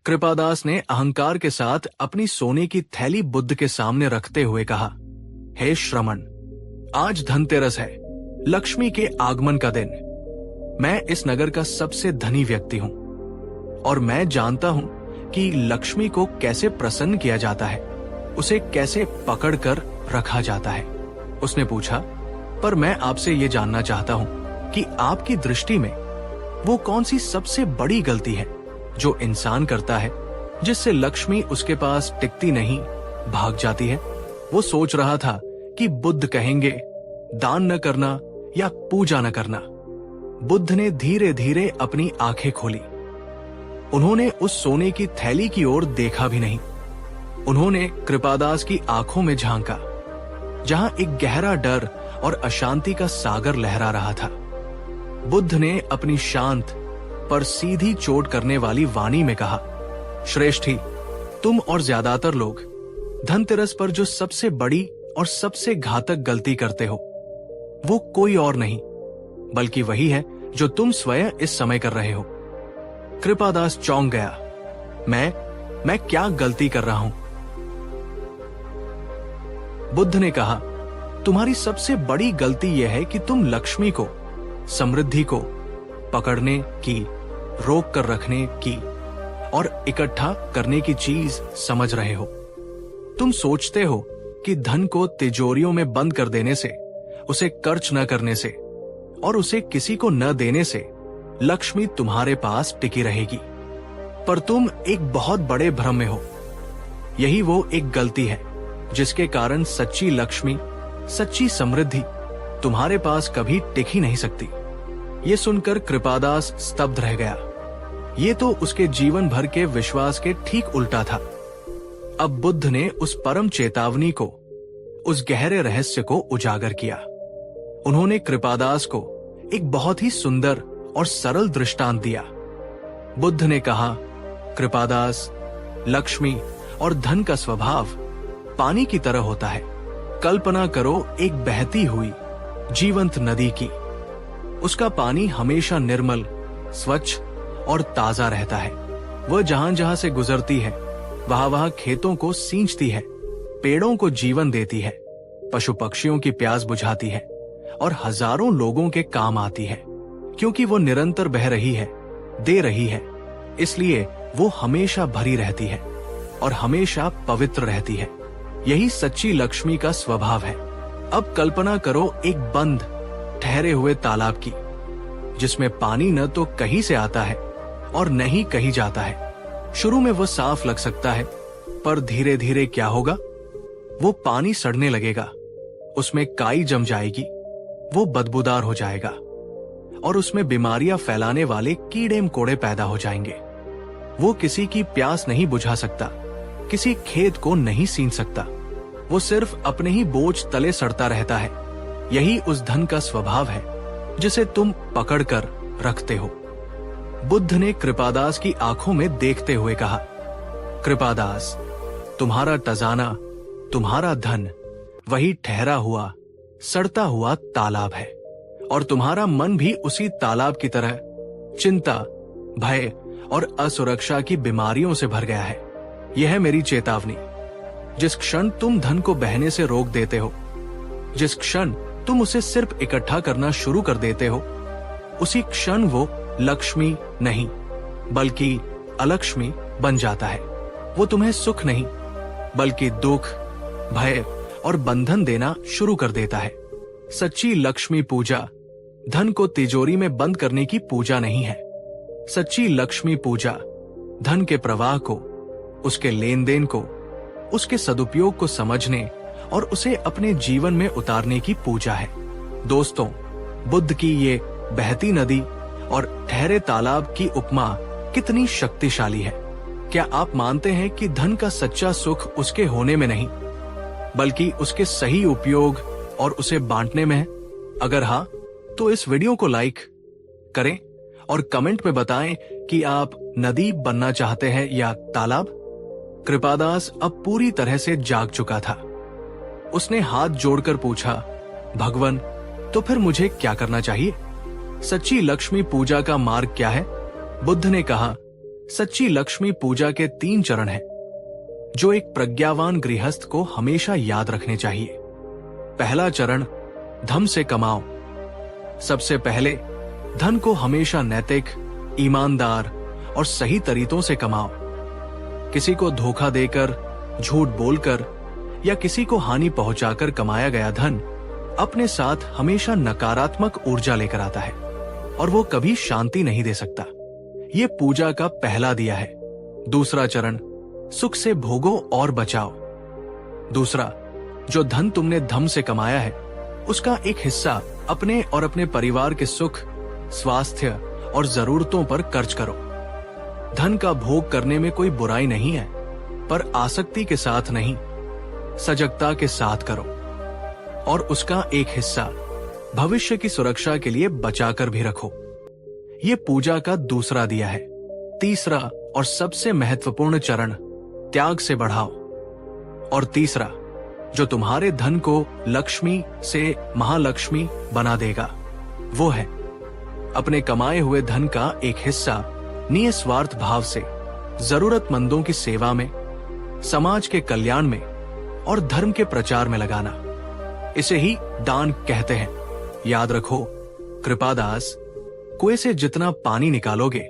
कृपादास ने अहंकार के साथ अपनी सोने की थैली बुद्ध के सामने रखते हुए कहा, हे श्रमण, आज धनतेरस है, लक्ष्मी के आगमन का दिन। मैं इस नगर का सबसे धनी व्यक्ति हूं और मैं जानता हूं कि लक्ष्मी को कैसे प्रसन्न किया जाता है, उसे कैसे पकड़कर रखा जाता है। उसने पूछा, पर मैं आपसे ये जानना चाहता हूं कि आपकी दृष्टि में वो कौन सी सबसे बड़ी गलती है जो इंसान करता है, जिससे लक्ष्मी उसके पास टिकती नहीं, भाग जाती है। वो सोच रहा था कि बुद्ध कहेंगे दान न करना या पूजा न करना। बुद्ध ने धीरे धीरे अपनी आंखें खोली। उन्होंने उस सोने की थैली की ओर देखा भी नहीं। उन्होंने कृपादास की आंखों में झांका, जहां एक गहरा डर और अशांति का सागर लहरा रहा था। बुद्ध ने अपनी शांत पर सीधी चोट करने वाली वाणी में कहा, श्रेष्ठी, तुम और ज्यादातर लोग धनतेरस पर जो सबसे बड़ी और सबसे घातक गलती करते हो, वो कोई और नहीं बल्कि वही है जो तुम स्वयं इस समय कर रहे हो। कृपादास चौंक गया। मैं क्या गलती कर रहा हूं? बुद्ध ने कहा, तुम्हारी सबसे बड़ी गलती यह है कि तुम लक्ष्मी को, समृद्धि को पकड़ने की, रोक कर रखने की और इकट्ठा करने की चीज समझ रहे हो। तुम सोचते हो कि धन को तिजोरियों में बंद कर देने से, उसे खर्च न करने से और उसे किसी को न देने से लक्ष्मी तुम्हारे पास टिकी रहेगी, पर तुम एक बहुत बड़े भ्रम में हो। यही वो एक गलती है जिसके कारण सच्ची लक्ष्मी, सच्ची समृद्धि तुम्हारे पास कभी टिक ही नहीं सकती। ये सुनकर कृपादास स्तब्ध रह गया। ये तो उसके जीवन भर के विश्वास के ठीक उल्टा था। अब बुद्ध ने उस परम चेतावनी को, उस गहरे रहस्य को उजागर किया। उन्होंने कृपादास को एक बहुत ही सुंदर और सरल दृष्टांत दिया। बुद्ध ने कहा, कृपादास, लक्ष्मी और धन का स्वभाव पानी की तरह होता है। कल्पना करो एक बहती हुई जीवंत नदी की। उसका पानी हमेशा निर्मल, स्वच्छ और ताजा रहता है। वह जहां जहां से गुजरती है वहां वहां खेतों को सींचती है, पेड़ों को जीवन देती है, पशु पक्षियों की प्यास बुझाती है और हजारों लोगों के काम आती है। क्योंकि वो निरंतर बह रही है, दे रही है, इसलिए वो हमेशा भरी रहती है और हमेशा पवित्र रहती है। यही सच्ची लक्ष्मी का स्वभाव है। अब कल्पना करो एक बंद, ठहरे हुए तालाब की, जिसमें पानी न तो कहीं से आता है और न ही कहीं जाता है। शुरू में वह साफ लग सकता है, पर धीरे धीरे क्या होगा? वो पानी सड़ने लगेगा, उसमें काई जम जाएगी, वो बदबूदार हो जाएगा और उसमें बीमारियां फैलाने वाले कीड़े मकोड़े पैदा हो जाएंगे। वो किसी की प्यास नहीं बुझा सकता, किसी खेत को नहीं सींच सकता, वो सिर्फ अपने ही बोझ तले सड़ता रहता है। यही उस धन का स्वभाव है जिसे तुम पकड़ कर रखते हो। बुद्ध ने कृपादास की आंखों में देखते हुए कहा, कृपादास, तुम्हारा टजाना, तुम्हारा धन वही ठहरा हुआ सड़ता हुआ तालाब है और तुम्हारा मन भी उसी तालाब की तरह चिंता, भय और असुरक्षा की बीमारियों से भर गया है। यह है मेरी चेतावनी। जिस क्षण तुम धन को बहने से रोक देते हो, जिस क्षण तुम उसे सिर्फ इकट्ठा करना शुरू कर देते हो, उसी क्षण वो लक्ष्मी नहीं बल्कि अलक्ष्मी बन जाता है। वो तुम्हें सुख नहीं बल्कि दुख, भय और बंधन देना शुरू कर देता है। सच्ची लक्ष्मी पूजा धन को तिजोरी में बंद करने की पूजा नहीं है। सच्ची लक्ष्मी पूजा धन के प्रवाह को, उसके लेन देन को, उसके सदुपयोग को समझने और उसे अपने जीवन में उतारने की पूजा है। दोस्तों, बुद्ध की ये बहती नदी और ठहरे तालाब की उपमा कितनी शक्तिशाली है। क्या आप मानते हैं कि धन का सच्चा सुख उसके होने में नहीं बल्कि उसके सही उपयोग और उसे बांटने में है? अगर हाँ, तो इस वीडियो को लाइक करें और कमेंट में बताएं कि आप नदी बनना चाहते हैं या तालाब। कृपादास अब पूरी तरह से जाग चुका था। उसने हाथ जोड़कर पूछा, भगवान, तो फिर मुझे क्या करना चाहिए? सच्ची लक्ष्मी पूजा का मार्ग क्या है? बुद्ध ने कहा, सच्ची लक्ष्मी पूजा के 3 चरण हैं जो एक प्रज्ञावान गृहस्थ को हमेशा याद रखने चाहिए। पहला चरण, धन से कमाओ। सबसे पहले धन को हमेशा नैतिक, ईमानदार और सही तरीकों से कमाओ। किसी को धोखा देकर, झूठ बोलकर या किसी को हानि पहुंचाकर कमाया गया धन अपने साथ हमेशा नकारात्मक ऊर्जा लेकर आता है और वो कभी शांति नहीं दे सकता। ये पूजा का पहला दिया है। दूसरा चरण, सुख से भोगो और बचाओ। दूसरा, जो धन तुमने धम से कमाया है उसका एक हिस्सा अपने और अपने परिवार के सुख, स्वास्थ्य और जरूरतों पर खर्च करो। धन का भोग करने में कोई बुराई नहीं है, पर आसक्ति के साथ नहीं, सजगता के साथ करो और उसका एक हिस्सा भविष्य की सुरक्षा के लिए बचाकर भी रखो। ये पूजा का दूसरा दिया है। तीसरा और सबसे महत्वपूर्ण चरण, त्याग से बढ़ाओ। और तीसरा, जो तुम्हारे धन को लक्ष्मी से महालक्ष्मी बना देगा, वो है अपने कमाए हुए धन का एक हिस्सा निस्वार्थ भाव से जरूरतमंदों की सेवा में, समाज के कल्याण में और धर्म के प्रचार में लगाना। इसे ही दान कहते हैं। याद रखो कृपादास, कुएं से जितना पानी निकालोगे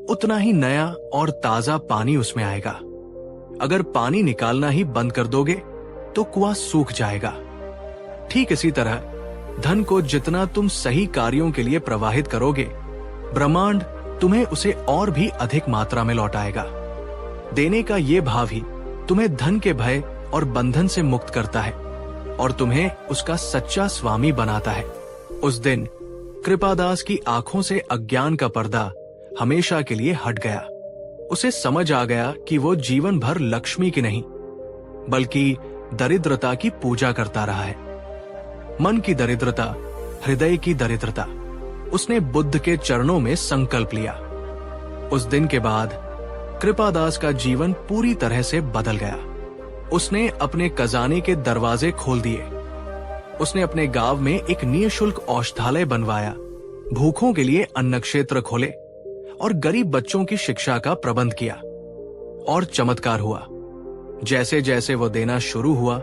उतना ही नया और ताजा पानी उसमें आएगा। अगर पानी निकालना ही बंद कर दोगे तो कुआं सूख जाएगा। ठीक इसी तरह धन को जितना तुम सही कार्यों के लिए प्रवाहित करोगे, ब्रह्मांड तुम्हें उसे और भी अधिक मात्रा में लौटाएगा। देने का ये भाव ही तुम्हें धन के भय और बंधन से मुक्त करता है और तुम्हें उसका सच्चा स्वामी बनाता है। उस दिन कृपादास की आंखों से अज्ञान का पर्दा हमेशा के लिए हट गया। उसे समझ आ गया कि वो जीवन भर लक्ष्मी की नहीं बल्कि दरिद्रता की पूजा करता रहा है। मन की दरिद्रता, हृदय की दरिद्रता। उसने बुद्ध के चरणों में संकल्प लिया। उस दिन के बाद कृपादास का जीवन पूरी तरह से बदल गया। उसने अपने खजाने के दरवाजे खोल दिए। उसने अपने गांव में एक निःशुल्क औषधालय बनवाया, भूखों के लिए अन्न क्षेत्र खोले और गरीब बच्चों की शिक्षा का प्रबंध किया। और चमत्कार हुआ, जैसे जैसे वो देना शुरू हुआ,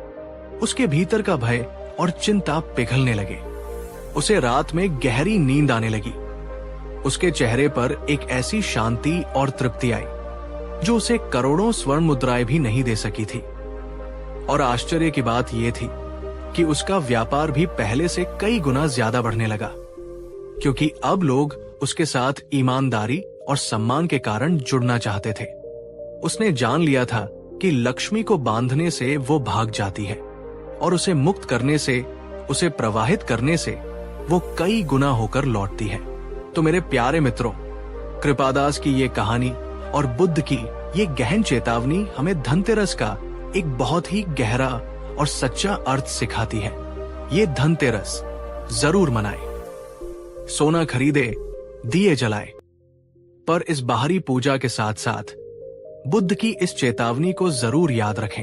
उसके भीतर का भय और चिंता पिघलने लगे। उसे रात में गहरी नींद आने लगी। उसके चेहरे पर एक ऐसी शांति और तृप्ति आई जो उसे करोड़ों स्वर्ण मुद्राएं भी नहीं दे सकी थी। और आश्चर्य की बात यह थी कि उसका व्यापार भी पहले से कई गुना ज्यादा बढ़ने लगा, क्योंकि अब लोग उसके साथ ईमानदारी और सम्मान के कारण जुड़ना चाहते थे। उसने जान लिया था कि लक्ष्मी को बांधने से वो भाग जाती है और उसे मुक्त करने से, उसे प्रवाहित करने से वो कई गुना होकर लौटती है। तो मेरे प्यारे मित्रों, कृपादास की ये कहानी और बुद्ध की ये गहन चेतावनी हमें धनतेरस का एक बहुत ही गहरा और सच्चा अर्थ सिखाती है। ये धनतेरस जरूर मनाए, सोना खरीदे, दिए जलाए, पर इस बाहरी पूजा के साथ साथ बुद्ध की इस चेतावनी को जरूर याद रखें।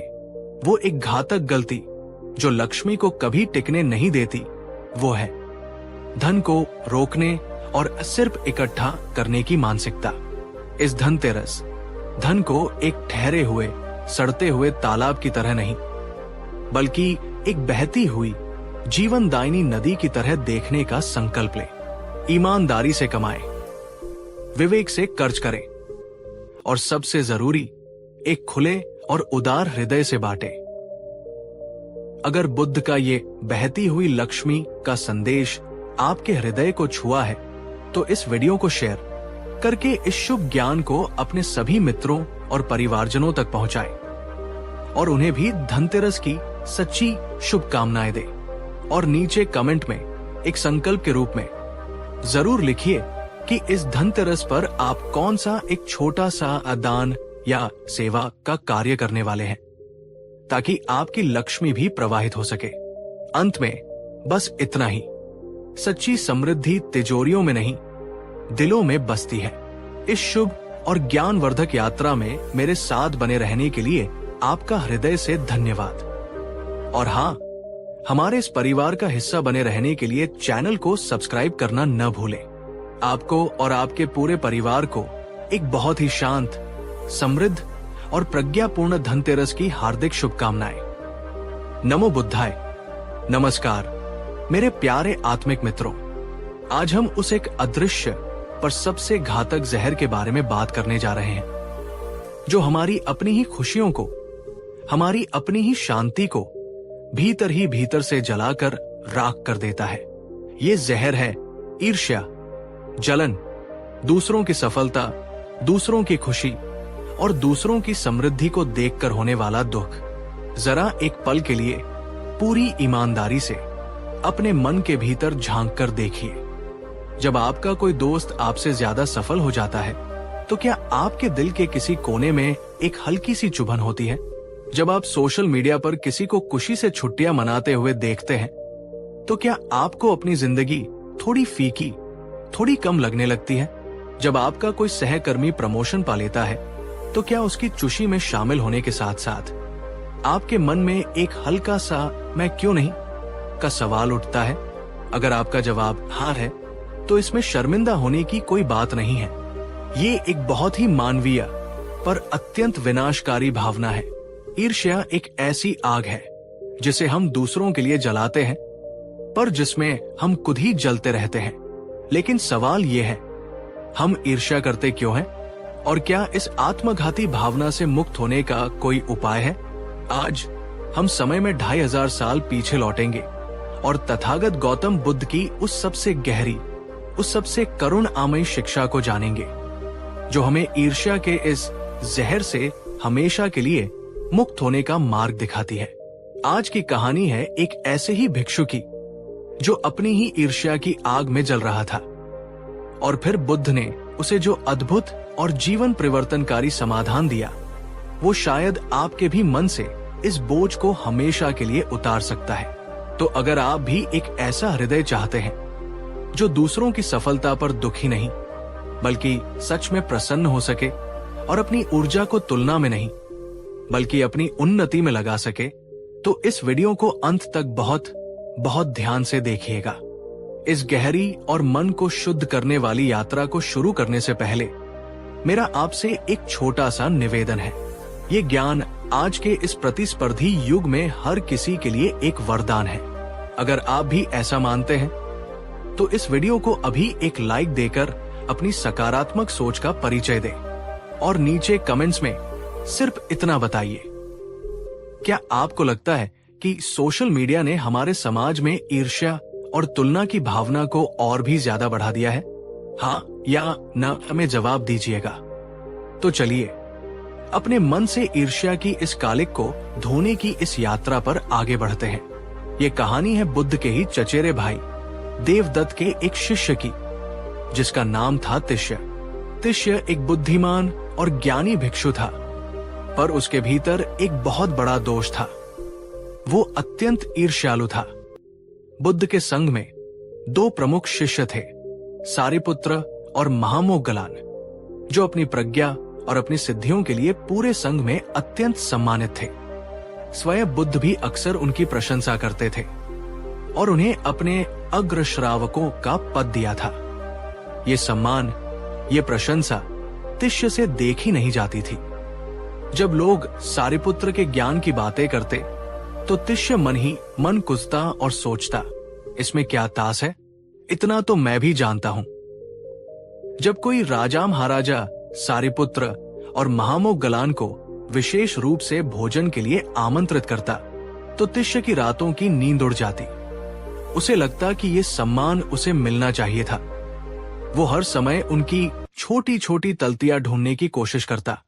वो एक घातक गलती जो लक्ष्मी को कभी टिकने नहीं देती, वो है धन को रोकने और सिर्फ इकट्ठा करने की मानसिकता। इस धनतेरस धन को एक ठहरे हुए, सड़ते हुए तालाब की तरह नहीं, बल्कि एक बहती हुई जीवनदायिनी नदी की तरह देखने का संकल्प ले। ईमानदारी से कमाए, विवेक से खर्च करें और सबसे जरूरी एक खुले और उदार हृदय से बांटे। अगर बुद्ध का ये बहती हुई लक्ष्मी का संदेश आपके हृदय को छुआ है तो इस वीडियो को शेयर करके इस शुभ ज्ञान को अपने सभी मित्रों और परिवारजनों तक पहुंचाएं और उन्हें भी धनतेरस की सच्ची शुभकामनाएं दें। और नीचे कमेंट में एक संकल्प के रूप में जरूर लिखिए कि इस धनतेरस पर आप कौन सा एक छोटा सा दान या सेवा का कार्य करने वाले हैं, ताकि आपकी लक्ष्मी भी प्रवाहित हो सके। अंत में बस इतना ही, सच्ची समृद्धि तिजोरियों में नहीं, दिलों में बसती है। इस शुभ और ज्ञानवर्धक यात्रा में मेरे साथ बने रहने के लिए आपका हृदय से धन्यवाद। और हाँ, हमारे इस परिवार का हिस्सा बने रहने के लिए चैनल को सब्सक्राइब करना न भूलें। आपको और आपके पूरे परिवार को एक बहुत ही शांत, समृद्ध और प्रज्ञापूर्ण धनतेरस की हार्दिक शुभकामनाएं। नमो बुद्धाय। नमस्कार मेरे प्यारे आत्मिक मित्रों, आज हम उस एक अदृश्य पर सबसे घातक जहर के बारे में बात करने जा रहे हैं, जो हमारी अपनी ही खुशियों को, हमारी अपनी ही शांति को भीतर ही भीतर से जलाकर राख कर देता है। ये जहर है ईर्ष्या, जलन, दूसरों की सफलता, दूसरों की खुशी और दूसरों की समृद्धि को देखकर होने वाला दुख। जरा एक पल के लिए पूरी ईमानदारी से अपने मन के भीतर झांक कर देखिए। जब आपका कोई दोस्त आपसे ज्यादा सफल हो जाता है तो क्या आपके दिल के किसी कोने में एक हल्की सी चुभन होती है? जब आप सोशल मीडिया पर किसी को खुशी से छुट्टियां मनाते हुए देखते हैं तो क्या आपको अपनी जिंदगी थोड़ी फीकी, थोड़ी कम लगने लगती है? जब आपका कोई सहकर्मी प्रमोशन पा लेता है तो क्या उसकी खुशी में शामिल होने के साथ साथ आपके मन में एक हल्का सा मैं क्यों नहीं का सवाल उठता है? अगर आपका जवाब हाँ है तो इसमें शर्मिंदा होने की कोई बात नहीं है। ये एक बहुत ही मानवीय पर अत्यंत विनाशकारी भावना है। ईर्ष्या एक ऐसी आग है जिसे हम दूसरों के लिए जलाते हैं, पर जिसमें हम खुद ही जलते रहते हैं। लेकिन सवाल ये है, हम ईर्ष्या करते क्यों हैं? और क्या इस आत्मघाती भावना से मुक्त होने का कोई उपाय है? आज हम समय में 2500 साल पीछे लौटेंगे और तथागत गौतम बुद्ध की उस सबसे गहरी, उस सबसे करुणामयी शिक्षा को जानेंगे, जो हमें ईर्ष्या के इस जहर से हमेशा के लिए मुक्त होने का मार्ग दिखाती है। आज की कहानी है एक ऐसे ही भिक्षु की जो अपनी ही ईर्ष्या की आग में जल रहा था, और फिर बुद्ध ने उसे जो अद्भुत और जीवन परिवर्तनकारी समाधान दिया, वो शायद आपके भी मन से इस बोझ को हमेशा के लिए उतार सकता है। तो अगर आप भी एक ऐसा हृदय चाहते हैं जो दूसरों की सफलता पर दुखी नहीं बल्कि सच में प्रसन्न हो सके और अपनी ऊर्जा को तुलना में नहीं बल्कि अपनी उन्नति में लगा सके, तो इस वीडियो को अंत तक बहुत बहुत ध्यान से देखिएगा। इस गहरी और मन को शुद्ध करने वाली यात्रा को शुरू करने से पहले मेरा आपसे एक छोटा सा निवेदन है। ये ज्ञान आज के इस प्रतिस्पर्धी युग में हर किसी के लिए एक वरदान है। अगर आप भी ऐसा मानते हैं तो इस वीडियो को अभी एक लाइक देकर अपनी सकारात्मक सोच का परिचय दें और नीचे कमेंट्स में सिर्फ इतना बताइए, क्या आपको लगता है कि सोशल मीडिया ने हमारे समाज में ईर्ष्या और तुलना की भावना को और भी ज्यादा बढ़ा दिया है? हाँ या ना हमें जवाब दीजिएगा। तो चलिए अपने मन से ईर्ष्या की इस कालिक को धोने की इस यात्रा पर आगे बढ़ते हैं। ये कहानी है बुद्ध के ही चचेरे भाई देवदत्त के एक शिष्य की, जिसका नाम था तिष्य। तिष्य एक बुद्धिमान और ज्ञानी भिक्षु था, पर उसके भीतर एक बहुत बड़ा दोष था। वो अत्यंत ईर्ष्यालु था। बुद्ध के संग में दो प्रमुख शिष्य थे, सारिपुत्र और महामोगगलान, जो अपनी प्रज्ञा और अपनी सिद्धियों के लिए पूरे संघ में अत्यंत सम्मानित थे। स्वयं बुद्ध भी अक्सर उनकी प्रशंसा करते थे और उन्हें अपने अग्रश्रावकों का पद दिया था। ये सम्मान, ये प्रशंसा तिष्य से देखी नहीं जाती थी। जब लोग सारिपुत्र के ज्ञान की बातें करते तो तिष्य मन ही मन कुँचता और सोचता, इसमें क्या तास है, इतना तो मैं भी जानता हूं। जब कोई राजा महाराजा सारिपुत्र और महामोगगलान को विशेष रूप से भोजन के लिए आमंत्रित करता तो तिष्य की रातों की नींद उड़ जाती। उसे लगता कि ये सम्मान उसे मिलना चाहिए था। वो हर समय उनकी छोटी छोटी तलतियां ढूंढने की कोशिश करता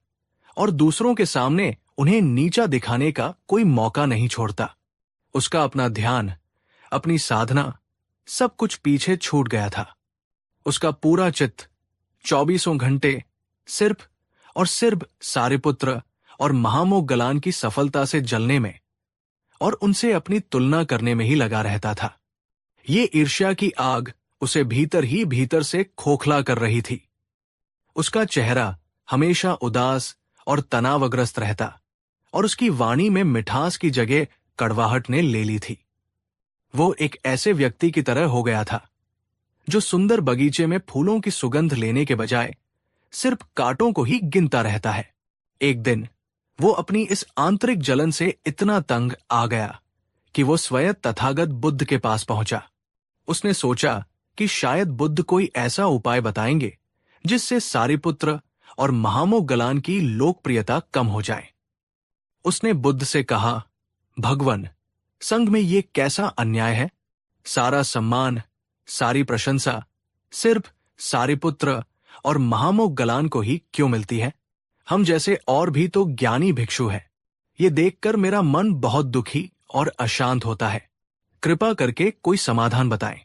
और दूसरों के सामने उन्हें नीचा दिखाने का कोई मौका नहीं छोड़ता। उसका अपना ध्यान, अपनी साधना, सब कुछ पीछे छूट गया था। उसका पूरा चित्त 24 घंटे सिर्फ और सिर्फ सारिपुत्र और महामोगगलान की सफलता से जलने में और उनसे अपनी तुलना करने में ही लगा रहता था। ये ईर्ष्या की आग उसे भीतर ही भीतर से खोखला कर रही थी। उसका चेहरा हमेशा उदास और तनावग्रस्त रहता और उसकी वाणी में मिठास की जगह कड़वाहट ने ले ली थी। वो एक ऐसे व्यक्ति की तरह हो गया था जो सुंदर बगीचे में फूलों की सुगंध लेने के बजाय सिर्फ कांटों को ही गिनता रहता है। एक दिन वो अपनी इस आंतरिक जलन से इतना तंग आ गया कि वो स्वयं तथागत बुद्ध के पास पहुंचा। उसने सोचा कि शायद बुद्ध कोई ऐसा उपाय बताएंगे जिससे सारिपुत्र और महामोगगलान की लोकप्रियता कम हो जाए। उसने बुद्ध से कहा, भगवन, संघ में ये कैसा अन्याय है? सारा सम्मान, सारी प्रशंसा सिर्फ सारिपुत्र और महामोगगलान को ही क्यों मिलती है? हम जैसे और भी तो ज्ञानी भिक्षु हैं। ये देखकर मेरा मन बहुत दुखी और अशांत होता है। कृपा करके कोई समाधान बताएं।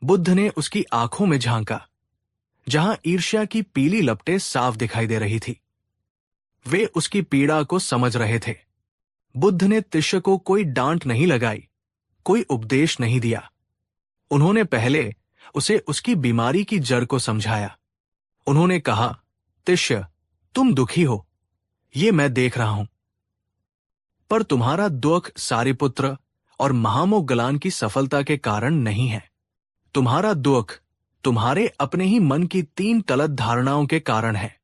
बुद्ध ने उसकी आंखों में झांका, जहां ईर्ष्या की पीली लपटें साफ दिखाई दे रही थी। वे उसकी पीड़ा को समझ रहे थे। बुद्ध ने तिष्य को कोई डांट नहीं लगाई, कोई उपदेश नहीं दिया। उन्होंने पहले उसे उसकी बीमारी की जड़ को समझाया। उन्होंने कहा, तिष्य, तुम दुखी हो, ये मैं देख रहा हूं, पर तुम्हारा दुख सारिपुत्र और महामोगगलान की सफलता के कारण नहीं है। तुम्हारा दुख तुम्हारे अपने ही मन की 3 टलत धारणाओं के कारण है।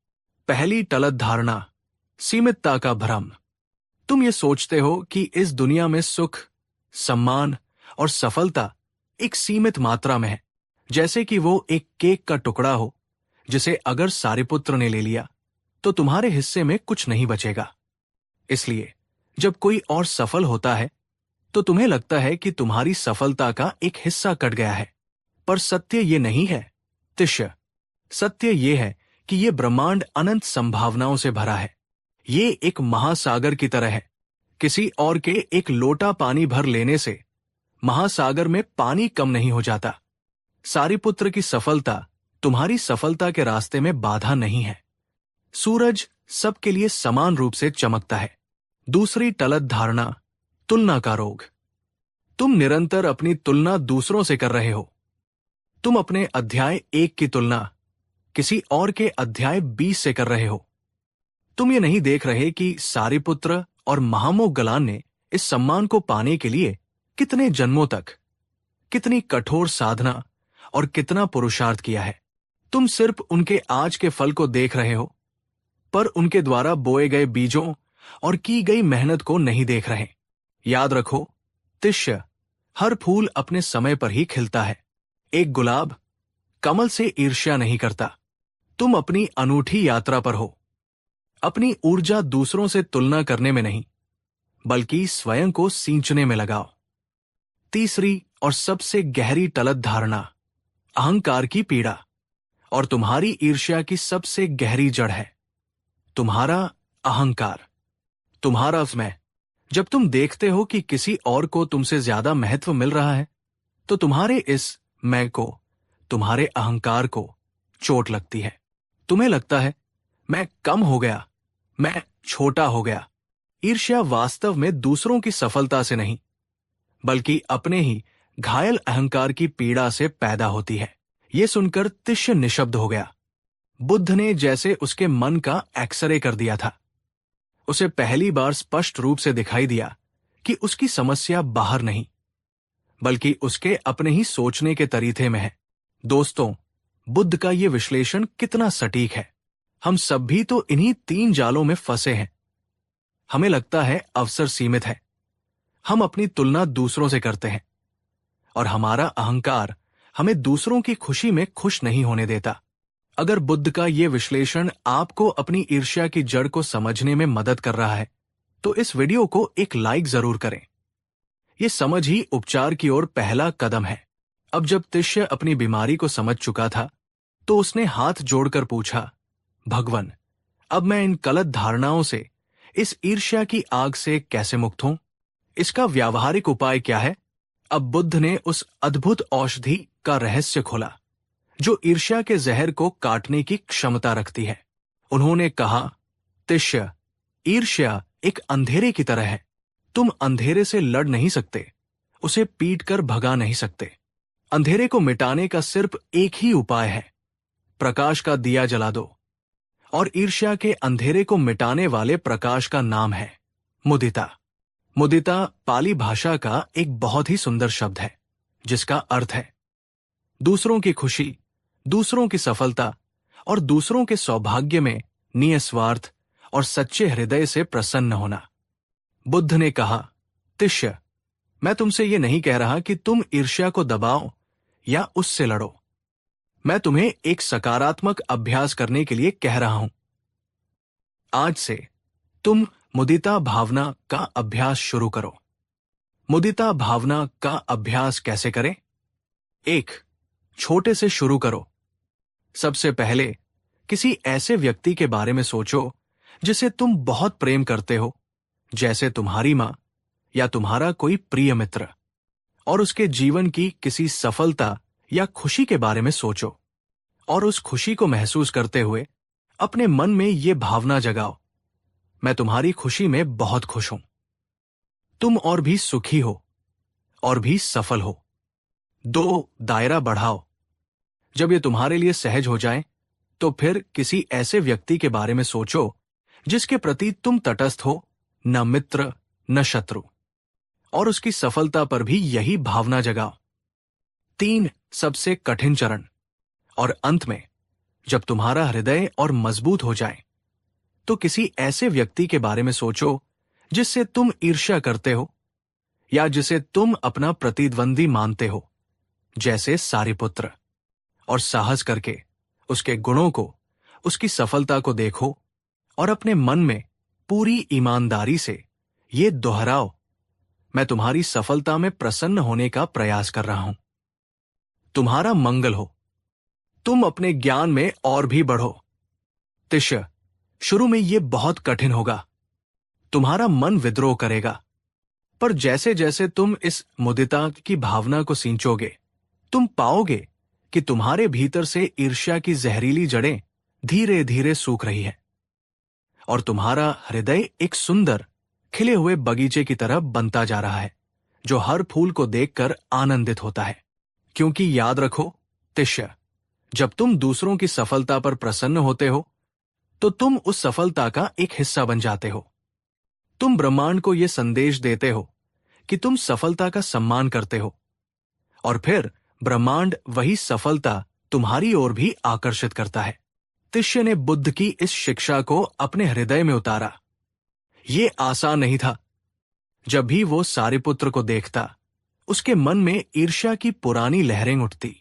पहली टलत धारणा, सीमितता का भ्रम। तुम ये सोचते हो कि इस दुनिया में सुख, सम्मान और सफलता एक सीमित मात्रा में है, जैसे कि वो एक केक का टुकड़ा हो जिसे अगर सारिपुत्र ने ले लिया तो तुम्हारे हिस्से में कुछ नहीं बचेगा। इसलिए जब कोई और सफल होता है तो तुम्हें लगता है कि तुम्हारी सफलता का एक हिस्सा कट गया है, पर सत्य ये नहीं है तिष्य। सत्य ये है कि ये ब्रह्मांड अनंत संभावनाओं से भरा है। ये एक महासागर की तरह है। किसी और के एक लोटा पानी भर लेने से महासागर में पानी कम नहीं हो जाता। सारिपुत्र की सफलता तुम्हारी सफलता के रास्ते में बाधा नहीं है। सूरज सबके लिए समान रूप से चमकता है। दूसरी टलत धारणा, तुलना का रोग। तुम निरंतर अपनी तुलना दूसरों से कर रहे हो। तुम अपने अध्याय 1 की तुलना किसी और के अध्याय 20 से कर रहे हो। तुम ये नहीं देख रहे कि सारिपुत्र और महामोगगलान ने इस सम्मान को पाने के लिए कितने जन्मों तक, कितनी कठोर साधना और कितना पुरुषार्थ किया है। तुम सिर्फ उनके आज के फल को देख रहे हो, पर उनके द्वारा बोए गए बीजों और की गई मेहनत को नहीं देख रहे। याद रखो तिष्य, हर फूल अपने समय पर ही खिलता है। एक गुलाब कमल से ईर्ष्या नहीं करता। तुम अपनी अनूठी यात्रा पर हो। अपनी ऊर्जा दूसरों से तुलना करने में नहीं, बल्कि स्वयं को सींचने में लगाओ। तीसरी और सबसे गहरी टलत धारणा, अहंकार की पीड़ा। और तुम्हारी ईर्ष्या की सबसे गहरी जड़ है तुम्हारा अहंकार। तुम्हारा मैं। जब तुम देखते हो कि किसी और को तुमसे ज्यादा महत्व मिल रहा है, तो तुम्हारे इस मैं को, तुम्हारे अहंकार को चोट लगती है। तुम्हें लगता है मैं कम हो गया, मैं छोटा हो गया। ईर्ष्या वास्तव में दूसरों की सफलता से नहीं, बल्कि अपने ही घायल अहंकार की पीड़ा से पैदा होती है। यह सुनकर तिष्य निशब्द हो गया। बुद्ध ने जैसे उसके मन का एक्सरे कर दिया था। उसे पहली बार स्पष्ट रूप से दिखाई दिया कि उसकी समस्या बाहर नहीं, बल्कि उसके अपने ही सोचने के तरीके में है। दोस्तों, बुद्ध का यह विश्लेषण कितना सटीक है। हम सब भी तो इन्हीं 3 जालों में फंसे हैं। हमें लगता है अवसर सीमित है, हम अपनी तुलना दूसरों से करते हैं, और हमारा अहंकार हमें दूसरों की खुशी में खुश नहीं होने देता। अगर बुद्ध का यह विश्लेषण आपको अपनी ईर्ष्या की जड़ को समझने में मदद कर रहा है, तो इस वीडियो को एक लाइक जरूर करें। यह समझ ही उपचार की ओर पहला कदम है। अब जब तिष्य अपनी बीमारी को समझ चुका था, तो उसने हाथ जोड़कर पूछा, भगवन, अब मैं इन गलत धारणाओं से, इस ईर्ष्या की आग से कैसे मुक्त हूं? इसका व्यावहारिक उपाय क्या है? अब बुद्ध ने उस अद्भुत औषधि का रहस्य खोला, जो ईर्ष्या के जहर को काटने की क्षमता रखती है। उन्होंने कहा, तिष्य, ईर्ष्या एक अंधेरे की तरह है। तुम अंधेरे से लड़ नहीं सकते, उसे पीटकर भगा नहीं सकते। अंधेरे को मिटाने का सिर्फ एक ही उपाय है, प्रकाश का दिया जला दो। और ईर्ष्या के अंधेरे को मिटाने वाले प्रकाश का नाम है मुदिता। मुदिता पाली भाषा का एक बहुत ही सुंदर शब्द है, जिसका अर्थ है दूसरों की खुशी, दूसरों की सफलता और दूसरों के सौभाग्य में निस्वार्थ और सच्चे हृदय से प्रसन्न होना। बुद्ध ने कहा, तिष्य, मैं तुमसे ये नहीं कह रहा कि तुम ईर्ष्या को दबाओ या उससे लड़ो। मैं तुम्हें एक सकारात्मक अभ्यास करने के लिए कह रहा हूं। आज से तुम मुदिता भावना का अभ्यास शुरू करो। मुदिता भावना का अभ्यास कैसे करें? 1. छोटे से शुरू करो। सबसे पहले किसी ऐसे व्यक्ति के बारे में सोचो जिसे तुम बहुत प्रेम करते हो, जैसे तुम्हारी मां या तुम्हारा कोई प्रिय मित्र, और उसके जीवन की किसी सफलता या खुशी के बारे में सोचो, और उस खुशी को महसूस करते हुए अपने मन में ये भावना जगाओ, मैं तुम्हारी खुशी में बहुत खुश हूं। तुम और भी सुखी हो और भी सफल हो। 2. दायरा बढ़ाओ। जब ये तुम्हारे लिए सहज हो जाए, तो फिर किसी ऐसे व्यक्ति के बारे में सोचो जिसके प्रति तुम तटस्थ हो, न मित्र न शत्रु, और उसकी सफलता पर भी यही भावना जगाओ। 3. सबसे कठिन चरण। और अंत में, जब तुम्हारा हृदय और मजबूत हो जाए, तो किसी ऐसे व्यक्ति के बारे में सोचो जिससे तुम ईर्ष्या करते हो या जिसे तुम अपना प्रतिद्वंदी मानते हो, जैसे सारिपुत्र, और साहस करके उसके गुणों को, उसकी सफलता को देखो और अपने मन में पूरी ईमानदारी से ये दोहराओ, मैं तुम्हारी सफलता में प्रसन्न होने का प्रयास कर रहा हूं। तुम्हारा मंगल हो। तुम अपने ज्ञान में और भी बढ़ो। तिष्य, शुरू में यह बहुत कठिन होगा, तुम्हारा मन विद्रोह करेगा, पर जैसे जैसे तुम इस मुदिता की भावना को सींचोगे, तुम पाओगे कि तुम्हारे भीतर से ईर्ष्या की जहरीली जड़ें धीरे धीरे सूख रही है, और तुम्हारा हृदय एक सुंदर खिले हुए बगीचे की तरह बनता जा रहा है, जो हर फूल को देखकर आनंदित होता है। क्योंकि याद रखो तिष्य, जब तुम दूसरों की सफलता पर प्रसन्न होते हो, तो तुम उस सफलता का एक हिस्सा बन जाते हो। तुम ब्रह्मांड को यह संदेश देते हो कि तुम सफलता का सम्मान करते हो, और फिर ब्रह्मांड वही सफलता तुम्हारी ओर भी आकर्षित करता है। तिष्य ने बुद्ध की इस शिक्षा को अपने हृदय में उतारा। ये आसान नहीं था। जब भी वो सारिपुत्र को देखता, उसके मन में ईर्ष्या की पुरानी लहरें उठती,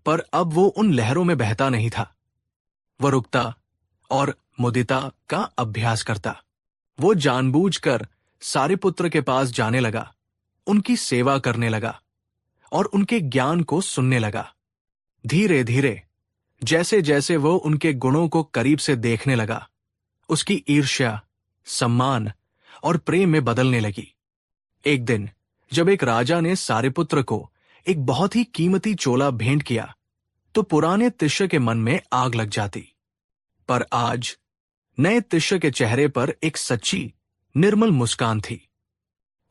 पर अब वो उन लहरों में बहता नहीं था। वह रुकता और मुदिता का अभ्यास करता। वो जानबूझकर सारिपुत्र के पास जाने लगा, उनकी सेवा करने लगा और उनके ज्ञान को सुनने लगा। धीरे धीरे, जैसे जैसे वो उनके गुणों को करीब से देखने लगा, उसकी ईर्ष्या, सम्मान और प्रेम में बदलने लगी। एक दिन जब एक राजा ने सारिपुत्र को एक बहुत ही कीमती चोला भेंट किया तो पुराने तिष्य के मन में आग लग जाती। पर आज नए तिष्य के चेहरे पर एक सच्ची, निर्मल मुस्कान थी।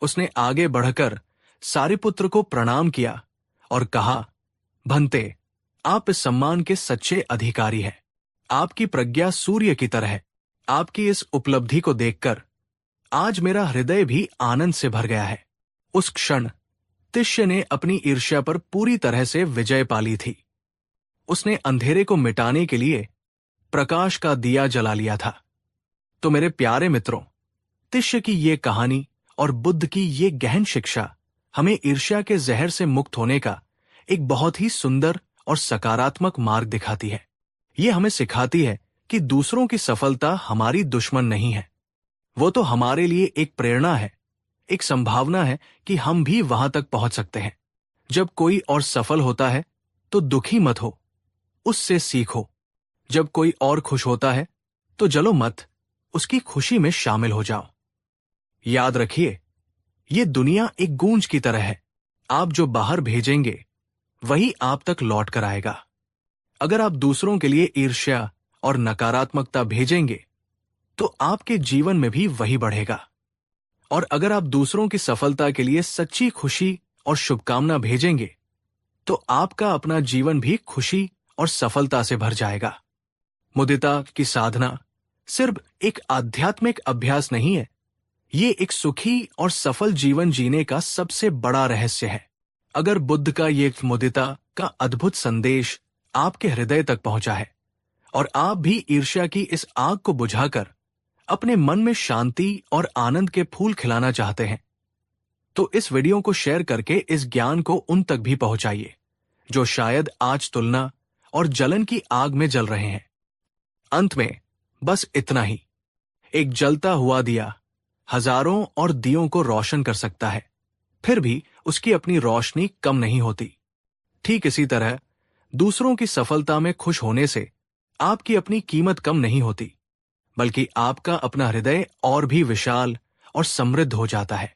उसने आगे बढ़कर सारिपुत्र को प्रणाम किया और कहा, भंते, आप इस सम्मान के सच्चे अधिकारी हैं। आपकी प्रज्ञा सूर्य की तरह है। आपकी इस उपलब्धि को देखकर आज मेरा हृदय भी आनंद से भर गया है। उस क्षण तिष्य ने अपनी ईर्ष्या पर पूरी तरह से विजय पा ली थी। उसने अंधेरे को मिटाने के लिए प्रकाश का दिया जला लिया था। तो मेरे प्यारे मित्रों, तिष्य की ये कहानी और बुद्ध की ये गहन शिक्षा हमें ईर्ष्या के जहर से मुक्त होने का एक बहुत ही सुंदर और सकारात्मक मार्ग दिखाती है। ये हमें सिखाती है कि दूसरों की सफलता हमारी दुश्मन नहीं है। वो तो हमारे लिए एक प्रेरणा है, एक संभावना है कि हम भी वहां तक पहुंच सकते हैं। जब कोई और सफल होता है तो दुखी मत हो, उससे सीखो। जब कोई और खुश होता है तो जलो मत, उसकी खुशी में शामिल हो जाओ। याद रखिए, ये दुनिया एक गूंज की तरह है। आप जो बाहर भेजेंगे वही आप तक लौट कर आएगा। अगर आप दूसरों के लिए ईर्ष्या और नकारात्मकता भेजेंगे तो आपके जीवन में भी वही बढ़ेगा। और अगर आप दूसरों की सफलता के लिए सच्ची खुशी और शुभकामना भेजेंगे तो आपका अपना जीवन भी खुशी और सफलता से भर जाएगा। मुदिता की साधना सिर्फ एक आध्यात्मिक अभ्यास नहीं है, ये एक सुखी और सफल जीवन जीने का सबसे बड़ा रहस्य है। अगर बुद्ध का ये मुदिता का अद्भुत संदेश आपके हृदय तक पहुंचा है और आप भी ईर्ष्या की इस आग को बुझाकर अपने मन में शांति और आनंद के फूल खिलाना चाहते हैं, तो इस वीडियो को शेयर करके इस ज्ञान को उन तक भी पहुंचाइए जो शायद आज तुलना और जलन की आग में जल रहे हैं। अंत में बस इतना ही, एक जलता हुआ दिया हजारों और दियों को रोशन कर सकता है, फिर भी उसकी अपनी रोशनी कम नहीं होती। ठीक इसी तरह दूसरों की सफलता में खुश होने से आपकी अपनी कीमत कम नहीं होती, बल्कि आपका अपना हृदय और भी विशाल और समृद्ध हो जाता है।